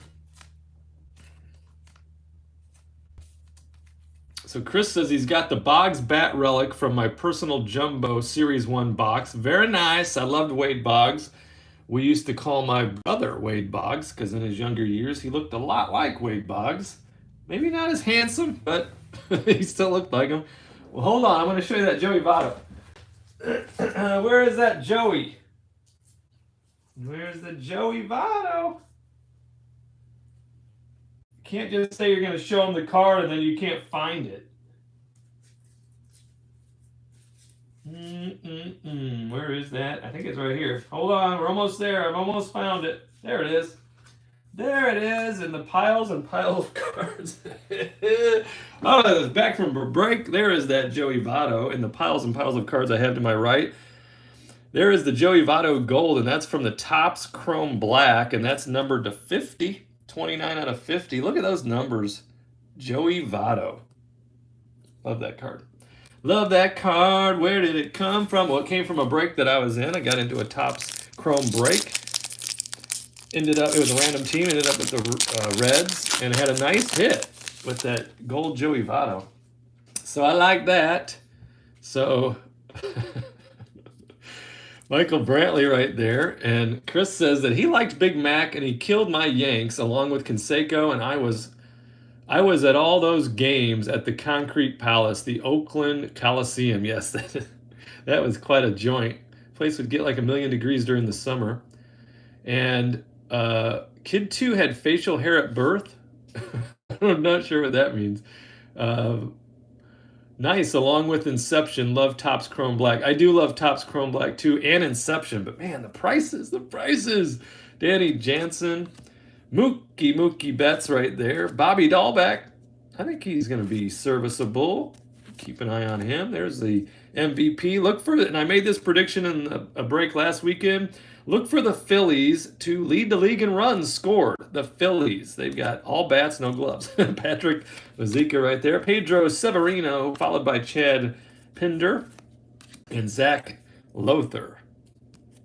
Speaker 1: So Chris says he's got the Boggs Bat Relic from my personal Jumbo Series 1 box. Very nice. I loved Wade Boggs. We used to call my brother Wade Boggs because in his younger years he looked a lot like Wade Boggs. Maybe not as handsome, but he still looked like him. Well, hold on. I'm going to show you that Joey Votto. Where is that Joey? Where's the Joey Votto? You can't just say you're going to show him the card and then you can't find it. Where is that? I think it's right here. Hold on. We're almost there. I've almost found it. There it is. There it is in the piles and piles of cards. Oh, back from a break. There is that Joey Votto in the piles and piles of cards I have to my right. There is the Joey Votto Gold, and that's from the Topps Chrome Black, and that's numbered to 50, 29 out of 50. Look at those numbers. Joey Votto. Love that card. Love that card. Where did it come from? Well, it came from a break that I was in. I got into a Topps Chrome break. It was a random team, ended up with the Reds, and had a nice hit with that gold Joey Votto. So I like that. So Michael Brantley right there. And Chris says that he liked Big Mac and he killed my Yanks along with Canseco, and I was at all those games at the Concrete Palace, the Oakland Coliseum. Yes, that was quite a joint. Place would get like 1,000,000 degrees during the summer. And Kid 2 had facial hair at birth. I'm not sure what that means. Nice, along with Inception. Love Topps Chrome Black. I do love Topps Chrome Black too, and Inception. But man, the prices. Danny Jansen. Mookie Betts right there. Bobby Dahlbeck. I think he's going to be serviceable. Keep an eye on him. There's the MVP. Look for it. And I made this prediction in a break last weekend. Look for the Phillies to lead the league in runs scored. The Phillies. They've got all bats, no gloves. Patrick Mazuka right there. Pedro Severino, followed by Chad Pinder. And Zach Lothar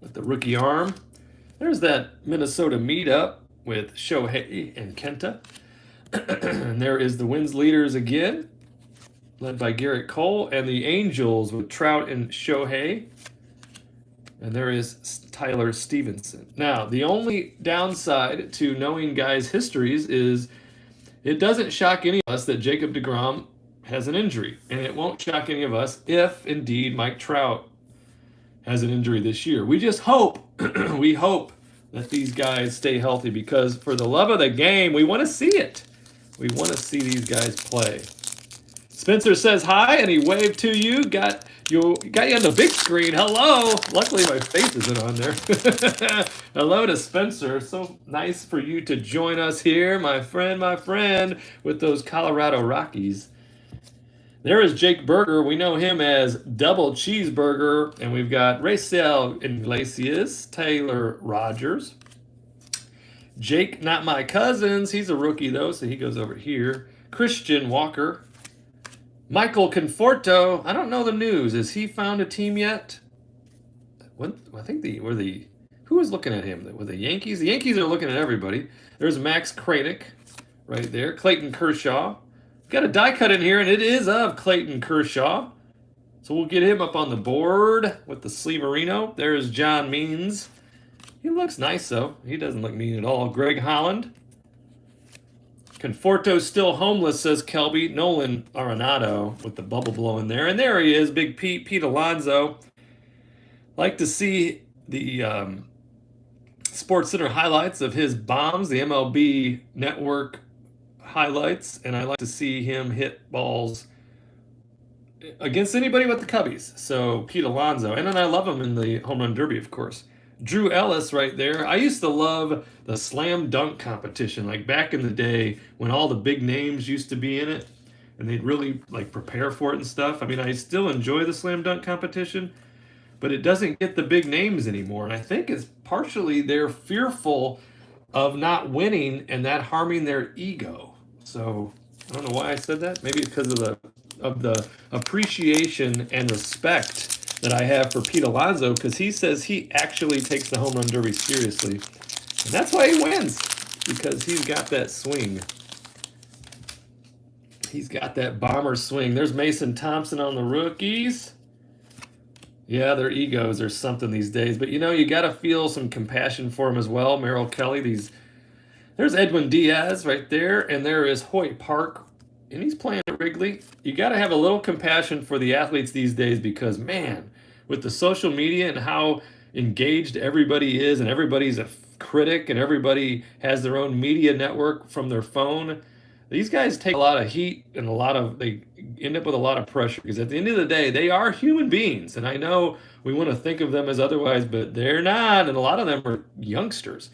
Speaker 1: with the rookie arm. There's that Minnesota meetup with Shohei and Kenta. And there is the wins leaders again, led by Garrett Cole. And the Angels with Trout and Shohei. And there is Tyler Stevenson. Now, the only downside to knowing guys' histories is it doesn't shock any of us that Jacob deGrom has an injury. And it won't shock any of us if, indeed, Mike Trout has an injury this year. We just hope, we hope that these guys stay healthy, because for the love of the game, we want to see it. We want to see these guys play. Spencer says hi, and he waved to you. Got you on the big screen. Hello. Luckily, my face isn't on there. Hello to Spencer. So nice for you to join us here, my friend, with those Colorado Rockies. There is Jake Berger. We know him as Double Cheeseburger. And we've got Raisel Iglesias, Taylor Rogers. Jake, not my cousins. He's a rookie, though, so he goes over here. Christian Walker. Michael Conforto. I don't know the news. Has he found a team yet? I think who was looking at him? Were the Yankees? The Yankees are looking at everybody. There's Max Kranick right there. Clayton Kershaw. Got a die cut in here, and it is of Clayton Kershaw. So we'll get him up on the board with the Sleeverino. There's John Means. He looks nice, though. He doesn't look mean at all. Greg Holland. Conforto's still homeless, says Kelby. Nolan Arenado with the bubble blowing there. And there he is, Big Pete Alonso. Like to see the Sports Center highlights of his bombs, the MLB Network highlights, and I like to see him hit balls against anybody but the Cubbies. So Pete Alonso, and then I love him in the home run derby, of course. Drew Ellis right there. I used to love the slam dunk competition, like back in the day when all the big names used to be in it, and they'd really like prepare for it and stuff. I mean, I still enjoy the slam dunk competition, but it doesn't get the big names anymore, and I think it's partially they're fearful of not winning and that harming their ego. So I don't know why I said that. Maybe because of the appreciation and respect that I have for Pete Alonso, because he says he actually takes the home run derby seriously. And that's why he wins, because he's got that swing. He's got that bomber swing. There's Mason Thompson on the rookies. Yeah, their egos are something these days. But, you got to feel some compassion for them as well. Merrill Kelly, there's Edwin Diaz right there, and there is Hoyt Park, and he's playing at Wrigley. You got to have a little compassion for the athletes these days, because, man, with the social media and how engaged everybody is, and everybody's a critic, and everybody has their own media network from their phone, these guys take a lot of heat and they end up with a lot of pressure, because at the end of the day, they are human beings. And I know we want to think of them as otherwise, but they're not. And a lot of them are youngsters.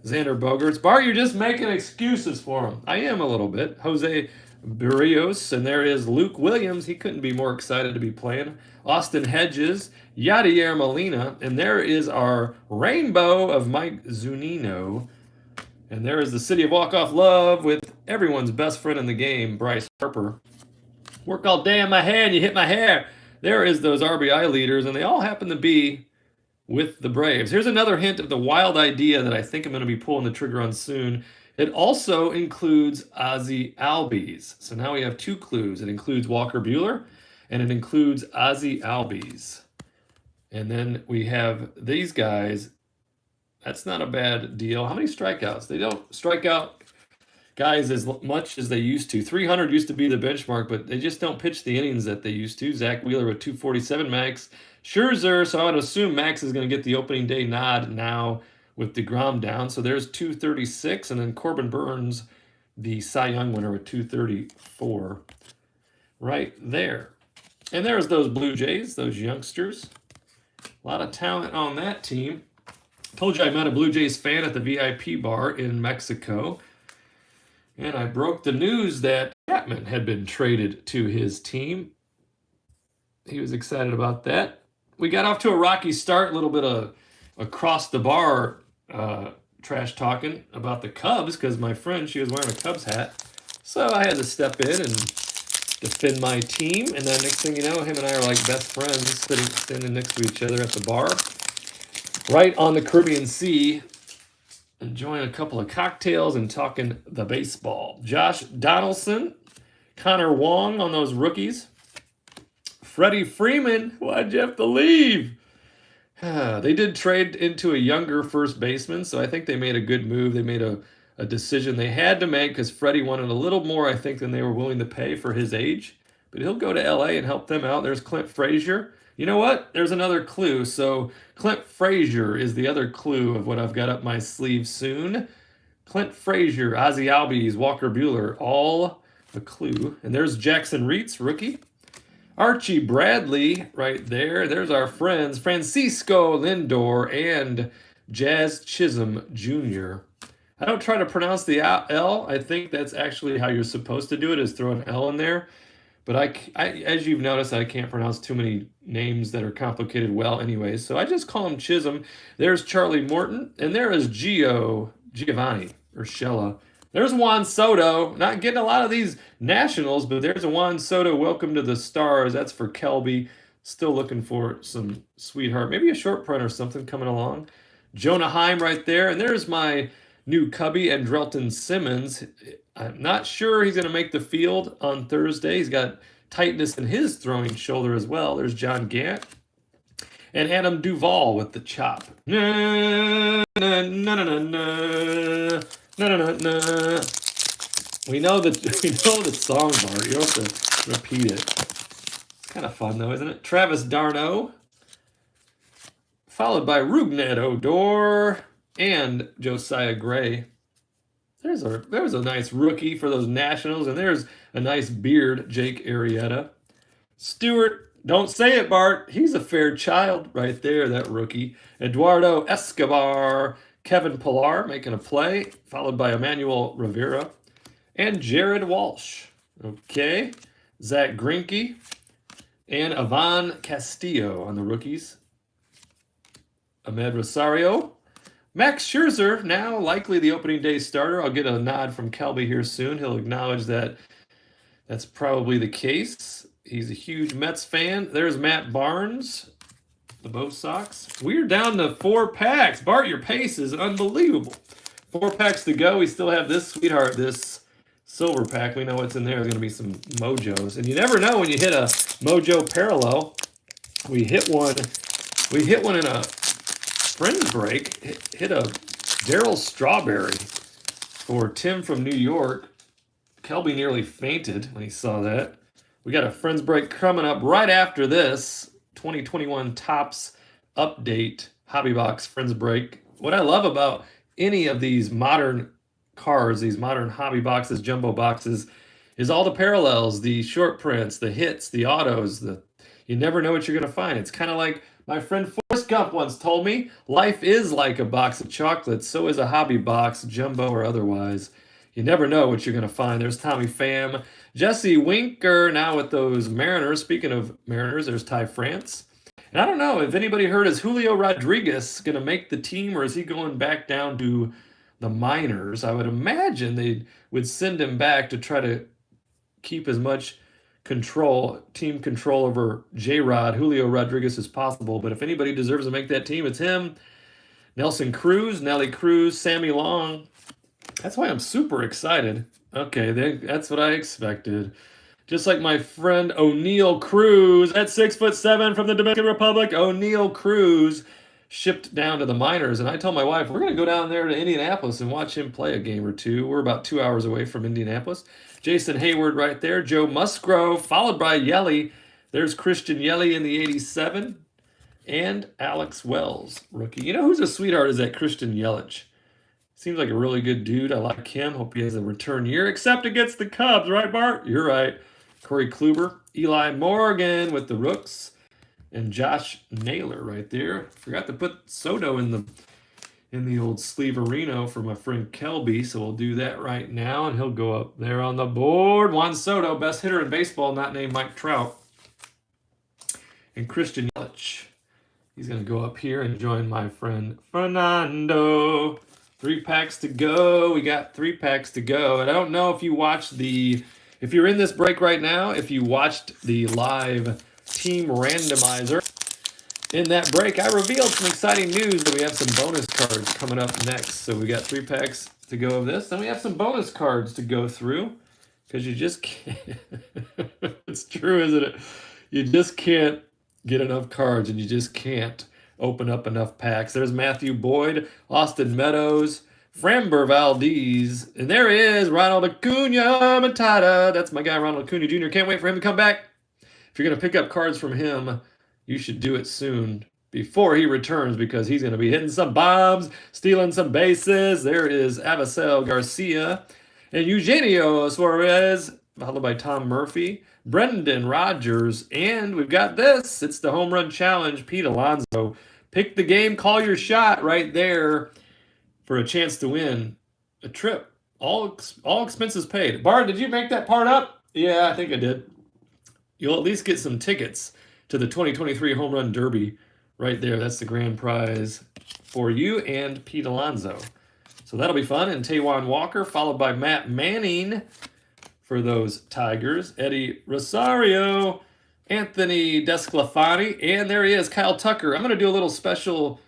Speaker 1: Xander Bogaerts. Bart, you're just making excuses for him. I am a little bit. Jose Berrios, and there is Luke Williams. He couldn't be more excited to be playing. Austin Hedges, Yadier Molina, and there is our rainbow of Mike Zunino. And there is the City of Walk-Off Love with everyone's best friend in the game, Bryce Harper. Work all day on my hair and you hit my hair. There is those RBI leaders, and they all happen to be with the Braves. Here's another hint of the wild idea that I think I'm going to be pulling the trigger on soon. It also includes Ozzie Albies. So now we have 2 clues. It includes Walker Buehler, and it includes Ozzie Albies. And then we have these guys. That's not a bad deal. How many strikeouts? They don't strike out guys as much as they used to. 300 used to be the benchmark, but they just don't pitch the innings that they used to. Zach Wheeler with 247 max. Scherzer, so I would assume Max is going to get the opening day nod now with DeGrom down. So there's 236, and then Corbin Burns, the Cy Young winner, with 234 right there. And there's those Blue Jays, those youngsters. A lot of talent on that team. Told you I met a Blue Jays fan at the VIP bar in Mexico. And I broke the news that Chapman had been traded to his team. He was excited about that. We got off to a rocky start, a little bit of across the bar trash talking about the Cubs because my friend, she was wearing a Cubs hat. So I had to step in and defend my team. And then next thing you know, him and I are like best friends standing next to each other at the bar. Right on the Caribbean Sea, enjoying a couple of cocktails and talking the baseball. Josh Donaldson, Connor Wong on those rookies. Freddie Freeman, why'd you have to leave? They did trade into a younger first baseman, so I think they made a good move. They made a decision they had to make because Freddie wanted a little more, I think, than they were willing to pay for his age. But he'll go to LA and help them out. There's Clint Frazier. You know what? There's another clue. So Clint Frazier is the other clue of what I've got up my sleeve soon. Clint Frazier, Ozzie Albies, Walker Buehler, all a clue. And there's Jackson Reitz, rookie. Archie Bradley right there. There's our friends Francisco Lindor and Jazz Chisholm Jr. I don't try to pronounce the L. I think that's actually how you're supposed to do it, is throw an L in there. But I as you've noticed, I can't pronounce too many names that are complicated well anyways. So I just call him Chisholm. There's Charlie Morton. And there is Giovanni Urshela. There's Juan Soto. Not getting a lot of these nationals, but there's a Juan Soto. Welcome to the stars. That's for Kelby. Still looking for some sweetheart. Maybe a short print or something coming along. Jonah Heim right there. And there's my new cubby, Andrelton Simmons. I'm not sure he's going to make the field on Thursday. He's got tightness in his throwing shoulder as well. There's John Gant. And Adam Duvall with the chop. Na, na, na, na, na, na. No, no, no, no. We know the song, Bart. You don't have to repeat it. It's kind of fun, though, isn't it? Travis d'Arnaud, followed by Rougned Odor and Josiah Gray. There's a nice rookie for those Nationals, and there's a nice beard, Jake Arrieta. Stewart, don't say it, Bart. He's a fair child right there, that rookie. Eduardo Escobar. Kevin Pillar making a play, followed by Emmanuel Rivera, and Jared Walsh. Okay, Zach Greinke, and Ivan Castillo on the rookies. Ahmed Rosario. Max Scherzer, now likely the opening day starter. I'll get a nod from Kelby here soon. He'll acknowledge that that's probably the case. He's a huge Mets fan. There's Matt Barnes. The Bo Sox. We're down to 4 packs. Bart, your pace is unbelievable. 4 packs to go. We still have this sweetheart, this silver pack. We know what's in there. There's going to be some mojos. And you never know when you hit a mojo parallel. We hit one in a friend break. Hit a Daryl Strawberry for Tim from New York. Kelby nearly fainted when he saw that. We got a friends break coming up right after this. 2021 Topps Update Hobby Box Friends Break. What I love about any of these modern cards, these modern hobby boxes, jumbo boxes, is all the parallels, the short prints, the hits, the autos. You never know what you're going to find. It's kind of like my friend Forrest Forrest Gump once told me, life is like a box of chocolates, so is a hobby box, jumbo or otherwise. You never know what you're going to find. There's Tommy Pham. Jesse Winker now with those Mariners. Speaking of Mariners, there's Ty France. And I don't know if anybody heard, is Julio Rodriguez going to make the team, or is he going back down to the minors? I would imagine they would send him back to try to keep as much team control over J-Rod, Julio Rodriguez as possible. But if anybody deserves to make that team, it's him. Nelson Cruz, Nelly Cruz, Sammy Long. That's why I'm super excited. Okay, that's what I expected. Just like my friend O'Neal Cruz at 6'7" from the Dominican Republic. O'Neal Cruz shipped down to the minors. And I told my wife, we're going to go down there to Indianapolis and watch him play a game or two. We're about 2 hours away from Indianapolis. Jason Hayward right there. Joe Musgrove, followed by Yelly. There's Christian Yelly in the 87. And Alex Wells, rookie. You know who's a sweetheart is that Christian Yelich. Seems like a really good dude. I like him. Hope he has a return year, except against the Cubs, right, Bart? You're right. Corey Kluber, Eli Morgan with the Rooks, and Josh Naylor right there. Forgot to put Soto in the old sleeverino for my friend Kelby, so we'll do that right now, and he'll go up there on the board. Juan Soto, best hitter in baseball, not named Mike Trout. And Christian Yelich. He's going to go up here and join my friend Fernando. 3 packs to go. We got 3 packs to go. And I don't know if you watched if you're in this break right now, if you watched the live team randomizer. In that break, I revealed some exciting news that we have some bonus cards coming up next. So we got 3 packs to go of this. Then we have some bonus cards to go through. Because you just can't. It's true, isn't it? You just can't get enough cards, and you just can't open up enough packs. There's Matthew Boyd, Austin Meadows, Framber Valdez, and there he is, Ronald Acuna Matata. That's my guy, Ronald Acuna Jr. Can't wait for him to come back. If you're going to pick up cards from him, you should do it soon before he returns, because he's going to be hitting some bombs, stealing some bases. There is Avisel Garcia and Eugenio Suarez, followed by Tom Murphy, Brendan Rodgers, and we've got this. It's the Home Run Challenge, Pete Alonso. Pick the game, call your shot right there for a chance to win a trip. All expenses paid. Bart, did you make that part up? Yeah, I think I did. You'll at least get some tickets to the 2023 Home Run Derby right there. That's the grand prize for you and Pete Alonso. So that'll be fun. And Taijuan Walker, followed by Matt Manning for those Tigers. Eddie Rosario, Anthony Desclafani, and there he is, Kyle Tucker. I'm going to do a little special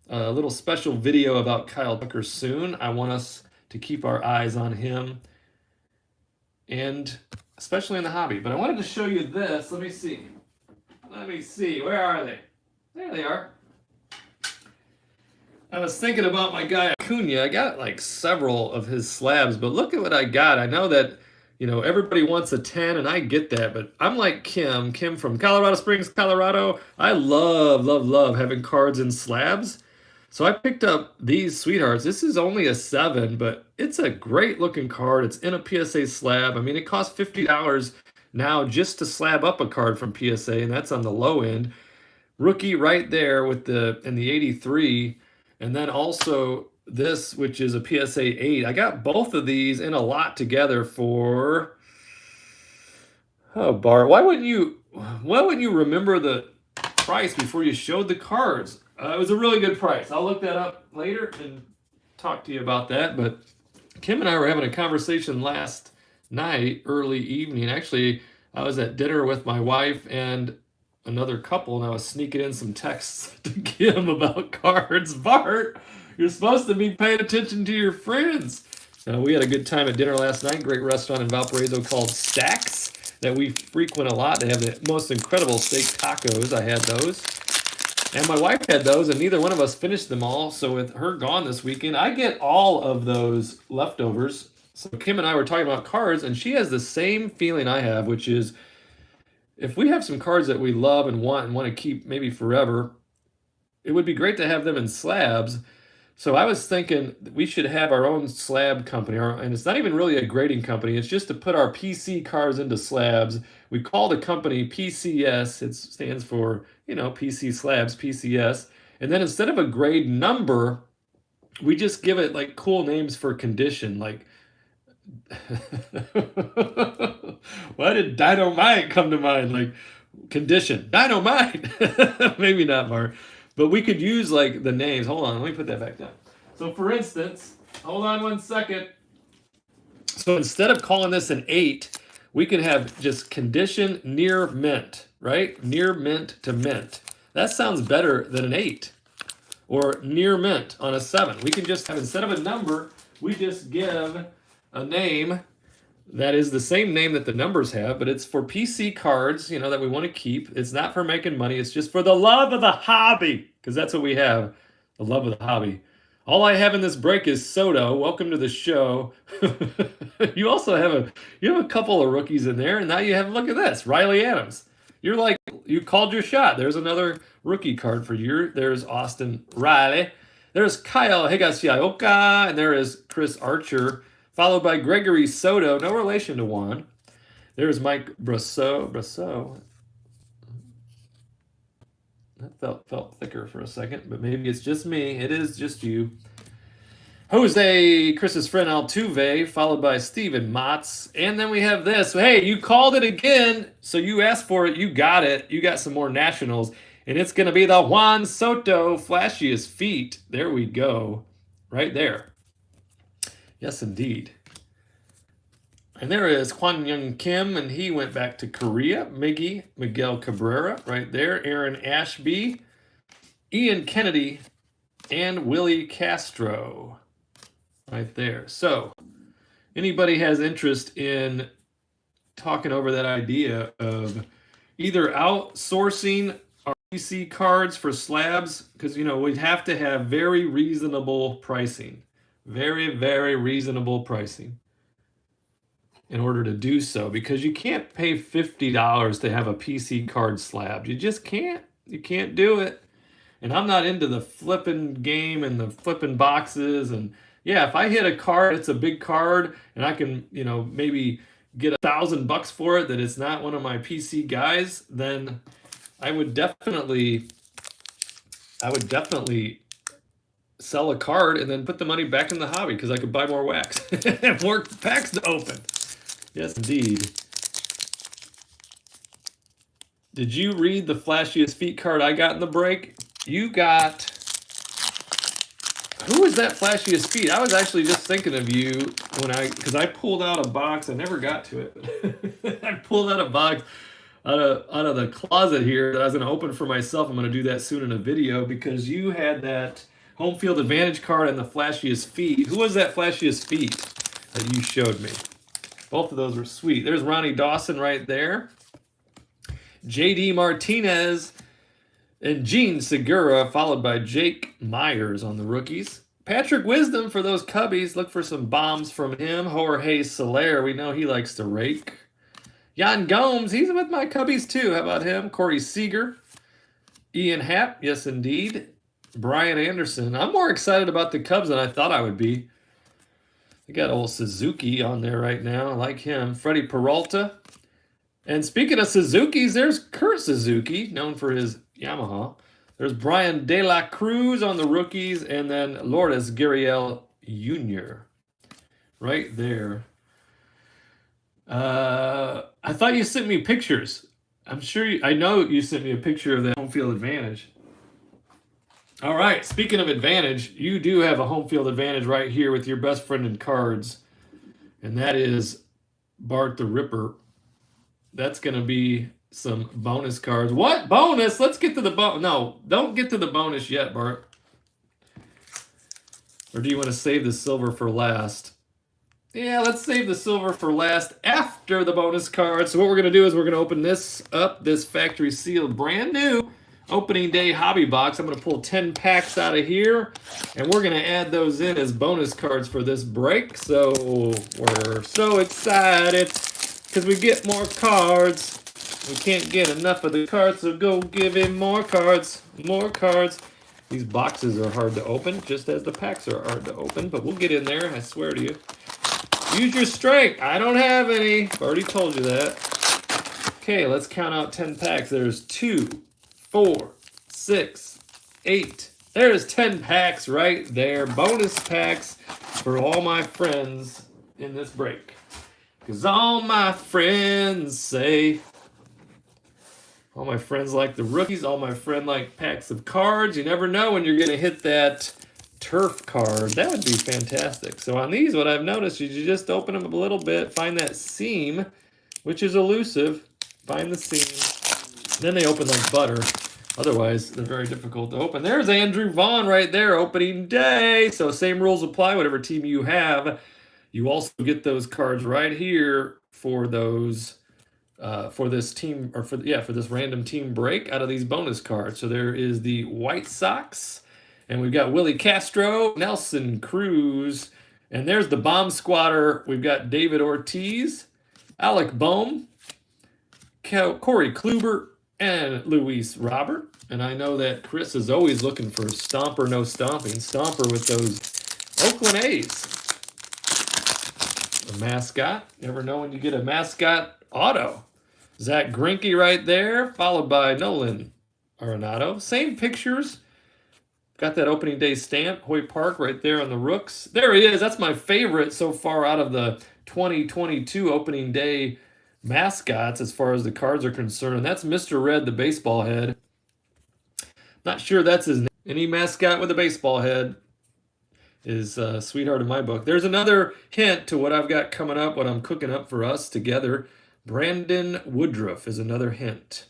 Speaker 1: video about Kyle Tucker soon. I want us to keep our eyes on him, and especially in the hobby. But I wanted to show you this. Let me see. Where are they? There they are. I was thinking about my guy Acuna. I got like several of his slabs, but look at what I got. I know that, everybody wants a 10, and I get that, but I'm like Kim from Colorado Springs, Colorado. I love having cards in slabs. So I picked up these sweethearts. This is only a 7, but it's a great looking card. It's in a PSA slab. I mean, it costs $50 now just to slab up a card from PSA, and that's on the low end. Rookie right there with in the 83, and then also this, which is a PSA 8. I got both of these in a lot together for, Bart, why wouldn't you remember the price before you showed the cards? It was a really good price. I'll look that up later and talk to you about that. But Kim and I were having a conversation last night, early evening. Actually, I was at dinner with my wife and another couple, and I was sneaking in some texts to Kim about cards. Bart, you're supposed to be paying attention to your friends. We had a good time at dinner last night. Great restaurant in Valparaiso called Stacks that we frequent a lot. They have the most incredible steak tacos. I had those. And my wife had those, and neither one of us finished them all. So with her gone this weekend, I get all of those leftovers. So Kim and I were talking about cards, and she has the same feeling I have, which is if we have some cards that we love and want to keep maybe forever, it would be great to have them in slabs. So I was thinking we should have our own slab company, and it's not even really a grading company. It's just to put our PC cards into slabs. We call the company PCS. It stands for, PC Slabs, PCS. And then instead of a grade number, we just give it like cool names for condition. Like, why did dynamite come to mind? Like, condition, dynamite. Maybe not, Mark. But we could use like the names. Hold on, let me put that back down. So for instance, hold on one second. So instead of calling this an 8, we can have just condition near mint, right? Near mint to mint. That sounds better than an 8. Or near mint on a 7. We can just have, instead of a number, we just give a name that is the same name that the numbers have, but it's for PC cards, you know, that we want to keep. It's not for making money. It's just for the love of the hobby, because that's what we have, the love of the hobby. All I have in this break is Soto. Welcome to the show. You also have a couple of rookies in there, and now you have, look at this, Riley Adams. You're like, you called your shot. There's another rookie card for you. There's Austin Riley. There's Kyle Higashioka, and there is Chris Archer, followed by Gregory Soto, no relation to Juan. There's Mike Brosseau. That felt thicker for a second, but maybe it's just me. It is just you. Jose, Chris's friend Altuve, followed by Steven Motz. And then we have this. Hey, you called it again, so you asked for it. You got it. You got some more Nationals. And it's going to be the Juan Soto flashiest feet. There we go. Right there. Yes, indeed. And there is Kwon Young Kim, and he went back to Korea. Miguel Cabrera, right there. Aaron Ashby, Ian Kennedy, and Willie Castro, right there. So, anybody has interest in talking over that idea of either outsourcing our PC cards for slabs, because, you know, we'd have to have very reasonable pricing. Very, very reasonable pricing in order to do so, because you can't pay $50 to have a PC card slab. You just can't. You can't do it. And I'm not into the flipping game and the flipping boxes. And yeah, if I hit a card, it's a big card, and I can, you know, maybe get $1,000 for it, that it's not one of my PC guys, then I would definitely sell a card and then put the money back in the hobby, because I could buy more wax and more packs to open. Yes, indeed. Did you read the flashiest feet card I got in the break? You got... Who was that flashiest feet? I was actually just thinking of you because I pulled out a box. I never got to it. I pulled out a box out of the closet here that I was going to open for myself. I'm going to do that soon in a video, because you had that home field advantage card and the flashiest feet. Who was that flashiest feet that you showed me? Both of those were sweet. There's Ronnie Dawson right there. JD Martinez and Gene Segura, followed by Jake Myers on the rookies. Patrick Wisdom for those Cubbies. Look for some bombs from him. Jorge Soler, we know he likes to rake. Yan Gomes, he's with my Cubbies too. How about him? Corey Seager. Ian Happ, yes indeed. Brian Anderson. I'm more excited about the Cubs than I thought I would be. We got old Suzuki on there right now. I like him. Freddie Peralta. And speaking of Suzukis, there's Kurt Suzuki, known for his Yamaha. There's Brian De La Cruz on the rookies, and then Lourdes Gurriel Jr. right there. I thought you sent me pictures. I know you sent me a picture of the home field advantage. All right, speaking of advantage, you do have a home field advantage right here with your best friend in cards, and that is Bart the Ripper. That's going to be some bonus cards. What? Bonus? Let's get to the bonus. No, don't get to the bonus yet, Bart. Or do you want to save the silver for last? Yeah, let's save the silver for last after the bonus card. So what we're going to do is we're going to open this up, this factory sealed brand new opening day hobby box. I'm going to pull 10 packs out of here, and we're going to add those in as bonus cards for this break. So we're so excited because we get more cards. We can't get enough of the cards, so go give him more cards. More cards. These boxes are hard to open, just as the packs are hard to open, but we'll get in there, I swear to you. Use your strength. I don't have any. I've already told you that. Okay, let's count out 10 packs. There's 2, 4, 6, 8. There's 10 packs right there. Bonus packs for all my friends in this break. Because all my friends say, all my friends like the rookies, all my friends like packs of cards. You never know when you're going to hit that turf card. That would be fantastic. So on these, what I've noticed is you just open them up a little bit, find that seam, which is elusive. Find the seam. Then they open like butter. Otherwise, they're very difficult to open. There's Andrew Vaughn right there, opening day. So same rules apply, whatever team you have. You also get those cards right here for those, for this team, or for this random team break out of these bonus cards. So there is the White Sox, and we've got Willie Castro, Nelson Cruz, and there's the bomb squatter. We've got David Ortiz, Alec Bohm, Corey Kluber, and Luis Robert. And I know that Chris is always looking for Stomper, no stomping. Stomper with those Oakland A's. The mascot. Never know when you get a mascot auto. Zach Greinke right there, followed by Nolan Arenado. Same pictures. Got that opening day stamp. Hoy Park right there on the Rooks. There he is. That's my favorite so far out of the 2022 opening day mascots as far as the cards are concerned. And that's Mr. Red, the baseball head. Not sure that's his name. Any mascot with a baseball head is a sweetheart in my book. There's another hint to what I've got coming up, what I'm cooking up for us together. Brandon Woodruff is another hint.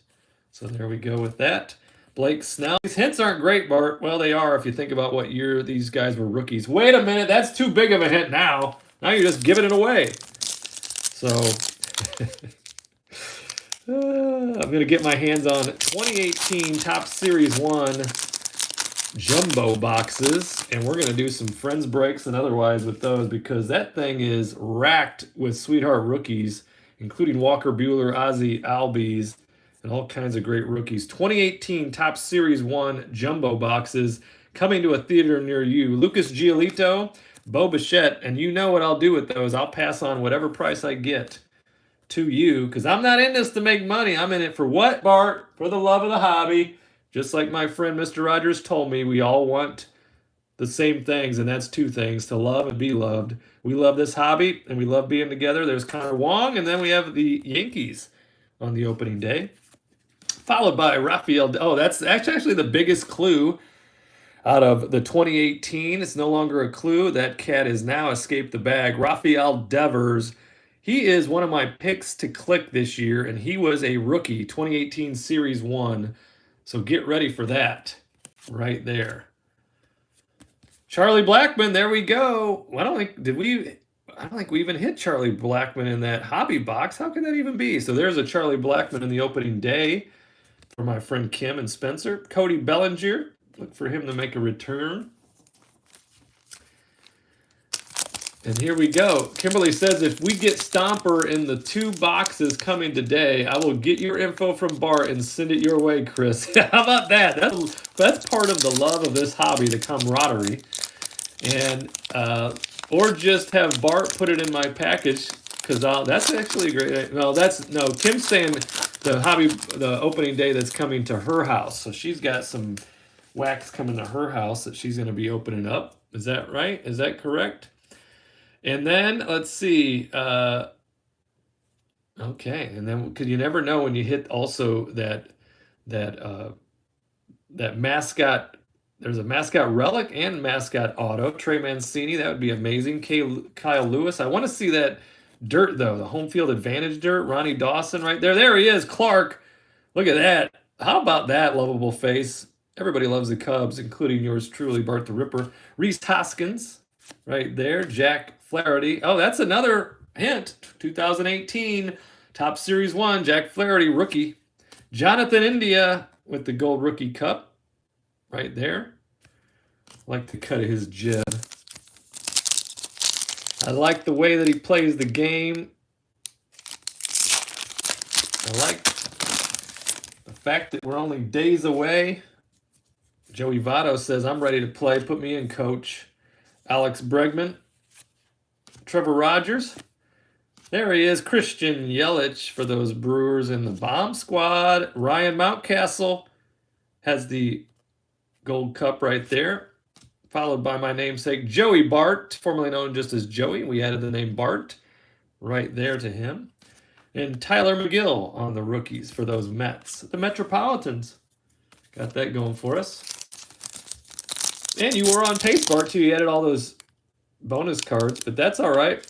Speaker 1: So there we go with that. Blake Snell. These hints aren't great, Bart. Well, they are if you think about what year these guys were rookies. Wait a minute, that's too big of a hint now. Now you're just giving it away. So I'm going to get my hands on 2018 Top Series 1 jumbo boxes, and we're going to do some friends breaks and otherwise with those because that thing is racked with sweetheart rookies, including Walker Buehler, Ozzie Albies, and all kinds of great rookies. 2018 Top Series 1 jumbo boxes coming to a theater near you. Lucas Giolito, Bo Bichette, and you know what I'll do with those. I'll pass on whatever price I get to you because I'm not in this to make money. I'm in it for what, Bart? For the love of the hobby. Just like my friend Mr. Rogers told me, we all want the same things, and that's two things, to love and be loved. We love this hobby, and we love being together. There's Connor Wong, and then we have the Yankees on the opening day, followed by Rafael. Oh, that's actually the biggest clue out of the 2018. It's no longer a clue. That cat has now escaped the bag. Rafael Devers. He is one of my picks to click this year, and he was a rookie, 2018 Series 1. So get ready for that right there. Charlie Blackman, there we go. I don't think we even hit Charlie Blackman in that hobby box. How can that even be? So there's a Charlie Blackman in the opening day for my friend Kim and Spencer. Cody Bellinger, look for him to make a return. And here we go. Kimberly says, if we get Stomper in the 2 boxes coming today, I will get your info from Bart and send it your way, Chris. How about that? That's part of the love of this hobby, the camaraderie. And or just have Bart put it in my package, because that's actually great. No, Kim's saying the opening day that's coming to her house. So she's got some wax coming to her house that she's going to be opening up. Is that right? Is that correct? And then, let's see, okay, and then, because you never know when you hit also that mascot, there's a mascot relic and mascot auto, Trey Mancini, that would be amazing, Kyle Lewis. I want to see that dirt, though, the home field advantage dirt, Ronnie Dawson right there. There he is, Clark. Look at that. How about that lovable face? Everybody loves the Cubs, including yours truly, Bart the Ripper. Reese Hoskins right there, Jack Flaherty. Oh, that's another hint. 2018 Top Series 1, Jack Flaherty, rookie. Jonathan India with the Gold Rookie Cup right there. I like the cut of his jib. I like the way that he plays the game. I like the fact that we're only days away. Joey Votto says, I'm ready to play. Put me in, coach. Alex Bregman. Trevor Rogers. There he is. Christian Yelich for those Brewers in the bomb squad. Ryan Mountcastle has the Gold Cup right there, followed by my namesake Joey Bart, formerly known just as Joey. We added the name Bart right there to him. And Tyler McGill on the rookies for those Mets. The Metropolitans. Got that going for us. And you were on pace, Bart, too. You added all those bonus cards, but that's all right.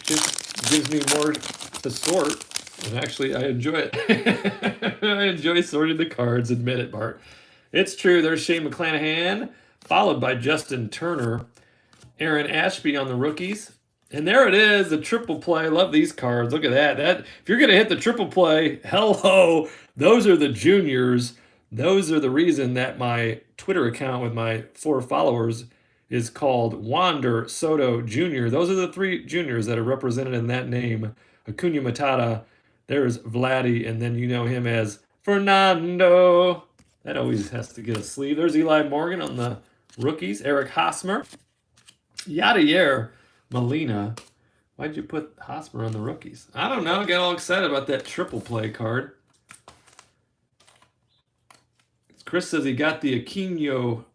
Speaker 1: Just gives me more to sort. And actually, I enjoy it. I enjoy sorting the cards. Admit it, Bart. It's true. There's Shane McClanahan, followed by Justin Turner. Aaron Ashby on the rookies. And there it is, the triple play. Love these cards. Look at that. If you're going to hit the triple play, hello. Those are the juniors. Those are the reason that my Twitter account with my 4 followers is called Juan Soto Jr. Those are the 3 juniors that are represented in that name. Acuna Matata. There's Vladdy, and then you know him as Fernando. That always has to get a sleeve. There's Eli Morgan on the rookies. Eric Hosmer. Yadier Molina. Why'd you put Hosmer on the rookies? I don't know. I got all excited about that triple play card. Chris says he got the Aquino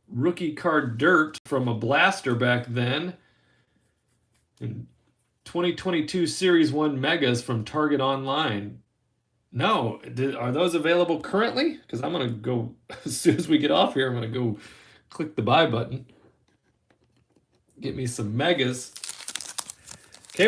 Speaker 1: rookie card dirt from a blaster back then. In 2022 Series 1 Megas from Target Online. No. Are those available currently? Because I'm going to go, as soon as we get off here, I'm going to go click the buy button. Get me some Megas. Okay,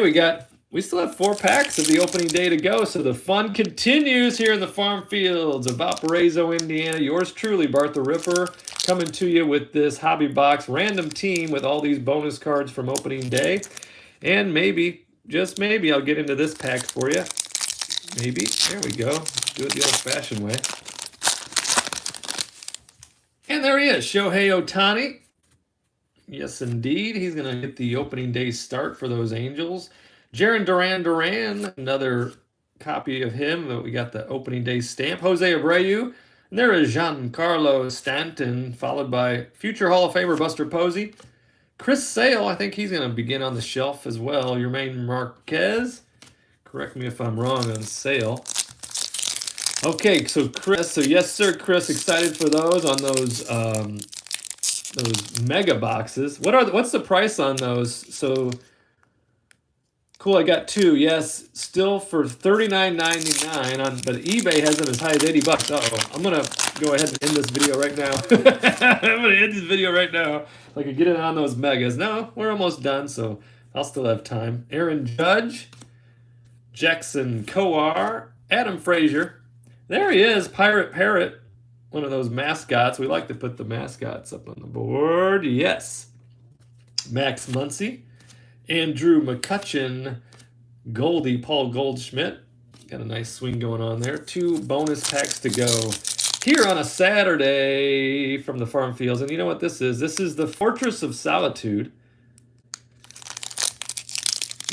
Speaker 1: we still have 4 packs of the opening day to go, so the fun continues here in the farm fields of Valparaiso, Indiana. Yours truly, Bart the Ripper, coming to you with this Hobby Box random team with all these bonus cards from opening day. And maybe, just maybe, I'll get into this pack for you. Maybe. There we go. Do it the old-fashioned way. And there he is, Shohei Ohtani. Yes, indeed. He's going to get the opening day start for those Angels. Jarren Duran, another copy of him, but we got the opening day stamp. Jose Abreu. And there is Giancarlo Stanton, followed by future Hall of Famer Buster Posey. Chris Sale, I think he's going to begin on the shelf as well. Yermain Marquez. Correct me if I'm wrong on Sale. Okay, so Chris, yes, sir, Chris, excited for those on those mega boxes. What's the price on those? So cool, I got 2. Yes, still for $39.99 on, but eBay has them as high as $80. Uh-oh. I'm gonna go ahead and end this video right now. I'm gonna end this video right now. So I could get it on those megas. No, we're almost done, so I'll still have time. Aaron Judge, Jackson Kowar, Adam Frazier. There he is, Pirate Parrot. One of those mascots. We like to put the mascots up on the board. Yes. Max Muncy. Andrew McCutchen. Goldie Paul Goldschmidt. Got a nice swing going on there. 2 bonus packs to go here on a Saturday from the farm fields. And you know what this is? This is the Fortress of Solitude.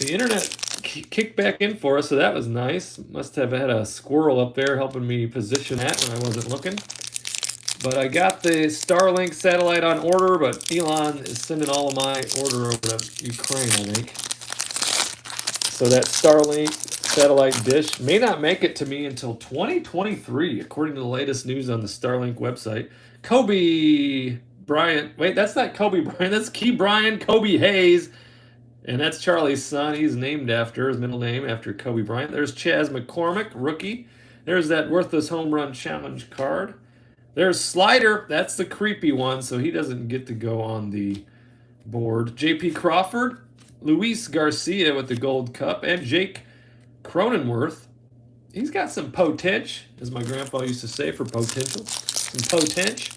Speaker 1: The internet kicked back in for us, so that was nice. Must have had a squirrel up there helping me position that when I wasn't looking. But I got the Starlink satellite on order, but Elon is sending all of my order over to Ukraine, I think. So that Starlink satellite dish may not make it to me until 2023, according to the latest news on the Starlink website. Kobe Bryant. Wait, that's not Kobe Bryant. That's Key Bryant, Kobe Hayes. And that's Charlie's son. He's named after, his middle name, after Kobe Bryant. There's Chaz McCormick, rookie. There's that Worthless Home Run Challenge card. There's Slider. That's the creepy one, so he doesn't get to go on the board. J.P. Crawford, Luis Garcia with the Gold Cup, and Jake Cronenworth. He's got some potential, as my grandpa used to say, for potential. Some potential.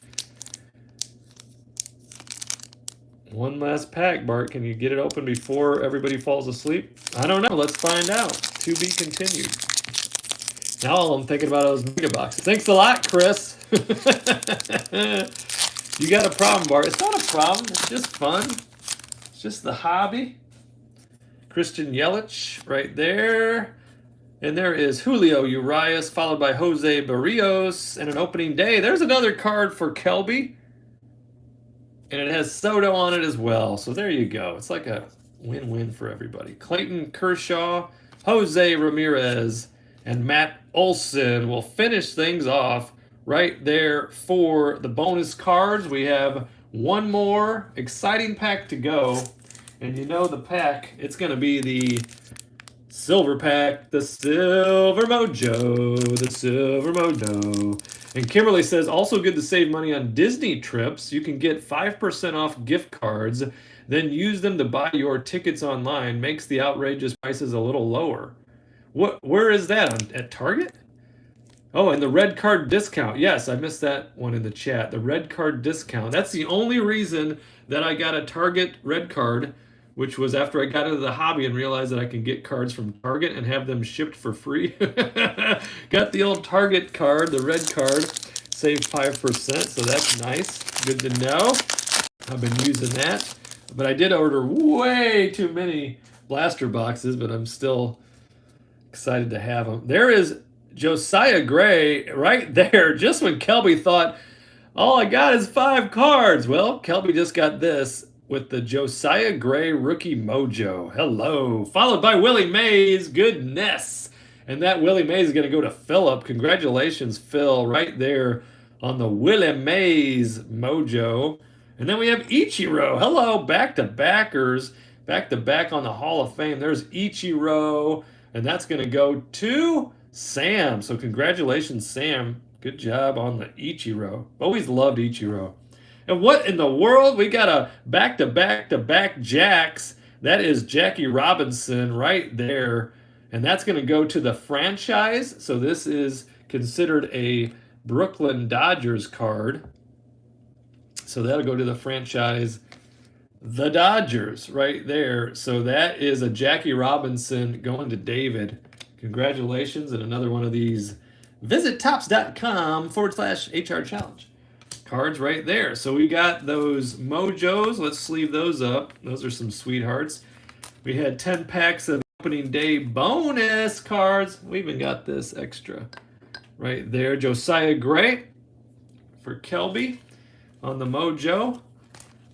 Speaker 1: One last pack, Bart. Can you get it open before everybody falls asleep? I don't know. Let's find out. To be continued. Now all I'm thinking about is mega boxes. Thanks a lot, Chris. You got a problem, Bart. It's not a problem. It's just fun. It's just the hobby. Christian Yelich right there. And there is Julio Urias, followed by Jose Barrios. And an opening day. There's another card for Kelby. And it has Soto on it as well. So there you go. It's like a win-win for everybody. Clayton Kershaw, Jose Ramirez, and Matt Olson will finish things off right there for the bonus cards. We have one more exciting pack to go. And you know the pack, it's going to be the Silver Pack, the Silver Mojo, the Silver Mojo. And Kimberly says, also good to save money on Disney trips. You can get 5% off gift cards, then use them to buy your tickets online. Makes the outrageous prices a little lower. Where is that? At Target? Oh, and the red card discount. Yes, I missed that one in the chat. The red card discount. That's the only reason that I got a Target red card, which was after I got into the hobby and realized that I can get cards from Target and have them shipped for free. Got the old Target card, the red card, saved 5%, so that's nice. Good to know. I've been using that. But I did order way too many blaster boxes, but I'm still excited to have them. There is Josiah Gray right there, just when Kelby thought, all I got is 5 cards. Well, Kelby just got this with the Josiah Gray Rookie Mojo. Hello. Followed by Willie Mays. Goodness. And that Willie Mays is going to go to Philip. Congratulations, Phil, right there on the Willie Mays Mojo. And then we have Ichiro. Hello, back-to-backers. Back-to-back on the Hall of Fame. There's Ichiro. And that's going to go to Sam. So congratulations, Sam. Good job on the Ichiro. Always loved Ichiro. And what in the world? We got a back-to-back-to-back Jacks. That is Jackie Robinson right there. And that's going to go to the franchise. So this is considered a Brooklyn Dodgers card. So that'll go to the franchise, the Dodgers, right there. So that is a Jackie Robinson going to David. Congratulations, and another one of these visit topps.com/HR challenge cards right there. So we got those Mojos. Let's sleeve those up. Those are some sweethearts. We had 10 packs of opening day bonus cards. We even got this extra right there. Josiah Gray for Kelby on the Mojo.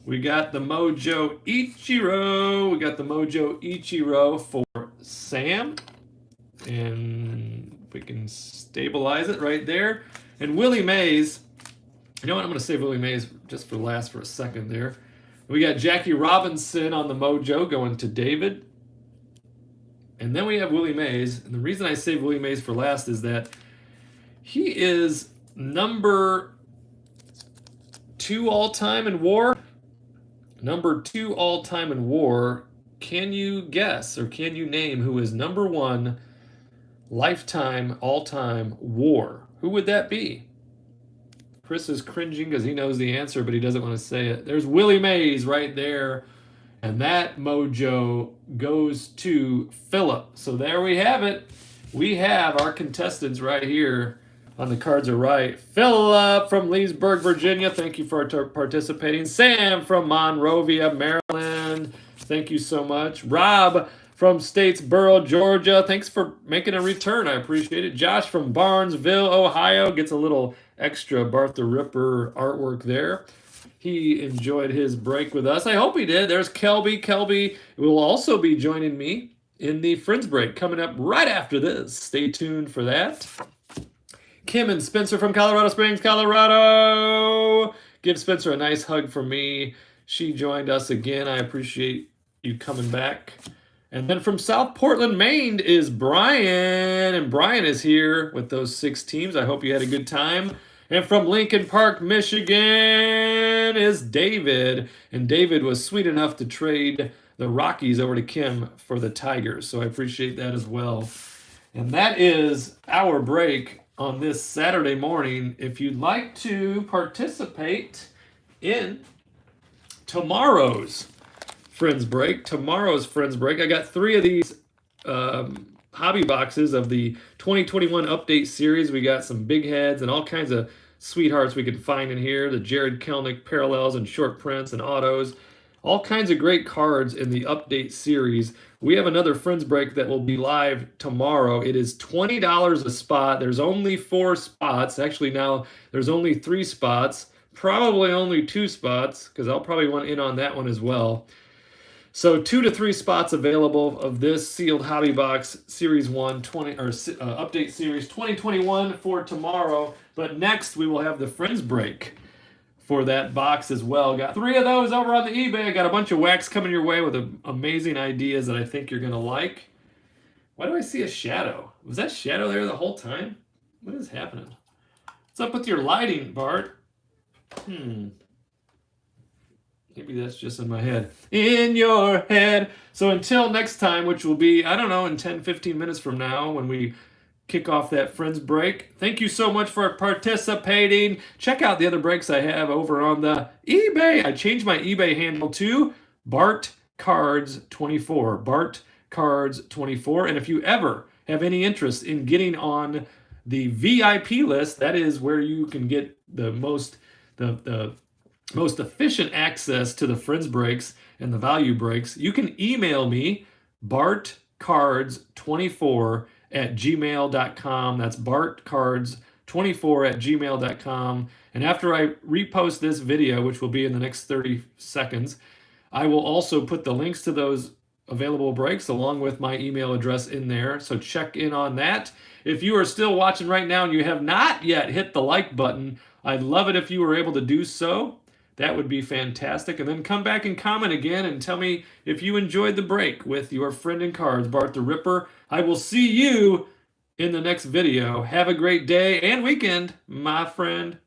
Speaker 1: We got the Mojo Ichiro. We got the Mojo Ichiro for Sam. And we can stabilize it right there. And Willie Mays. You know what? I'm going to save Willie Mays just for last for a second there. We got Jackie Robinson on the Mojo going to David. And then we have Willie Mays. And the reason I save Willie Mays for last is that he is number 2 all-time in WAR. Number 2 all-time in WAR. Can you guess or can you name who is number 1 lifetime, all-time WAR? Who would that be? Chris is cringing because he knows the answer, but he doesn't want to say it. There's Willie Mays right there. And that Mojo goes to Philip. So there we have it. We have our contestants right here on the cards are right. Philip from Leesburg, Virginia. Thank you for participating. Sam from Monrovia, Maryland. Thank you so much. Rob from Statesboro, Georgia. Thanks for making a return. I appreciate it. Josh from Barnesville, Ohio. Gets a little extra Bart the Ripper artwork there. He enjoyed his break with us. I hope he did. There's Kelby. Kelby will also be joining me in the Friends break coming up right after this. Stay tuned for that. Kim and Spencer from Colorado Springs, Colorado. Give Spencer a nice hug from me. She joined us again. I appreciate you coming back. And then from South Portland, Maine is Bryant. And Bryant is here with those 6 teams. I hope you had a good time. And from Lincoln Park, Michigan is David. And David was sweet enough to trade the Rockies over to Kim for the Tigers. So I appreciate that as well. And that is our break on this Saturday morning. If you'd like to participate in tomorrow's Friends break, I got 3 of these hobby boxes of the 2021 update series. We got some big heads and all kinds of sweethearts we can find in here. The Jared Kelnick parallels and short prints and autos. All kinds of great cards in the update series. We have another Friends break that will be live tomorrow. It is $20 a spot. There's only 4 spots. Actually, now there's only 3 spots. Probably only 2 spots because I'll probably want in on that one as well. So 2 to 3 spots available of this sealed hobby box series 1 update series 2021 for tomorrow. But next we will have the Friends break for that box as well. Got 3 of those over on the eBay. I got a bunch of wax coming your way with amazing ideas that I think you're gonna like. Why do I see a shadow? Was that shadow there the whole time? What is happening? What's up with your lighting, Bart? Maybe that's just in my head. In your head. So until next time, which will be, I don't know, in 10, 15 minutes from now when we kick off that Friends break. Thank you so much for participating. Check out the other breaks I have over on the eBay. I changed my eBay handle to BartCards24. BartCards24. And if you ever have any interest in getting on the VIP list, that is where you can get the most efficient access to the Friends breaks and the value breaks, you can email me, bartcards24@gmail.com. That's bartcards24@gmail.com. And after I repost this video, which will be in the next 30 seconds, I will also put the links to those available breaks along with my email address in there. So check in on that. If you are still watching right now and you have not yet hit the like button, I'd love it if you were able to do so. That would be fantastic. And then come back and comment again and tell me if you enjoyed the break with your friend in cards, Bart the Ripper. I will see you in the next video. Have a great day and weekend, my friend.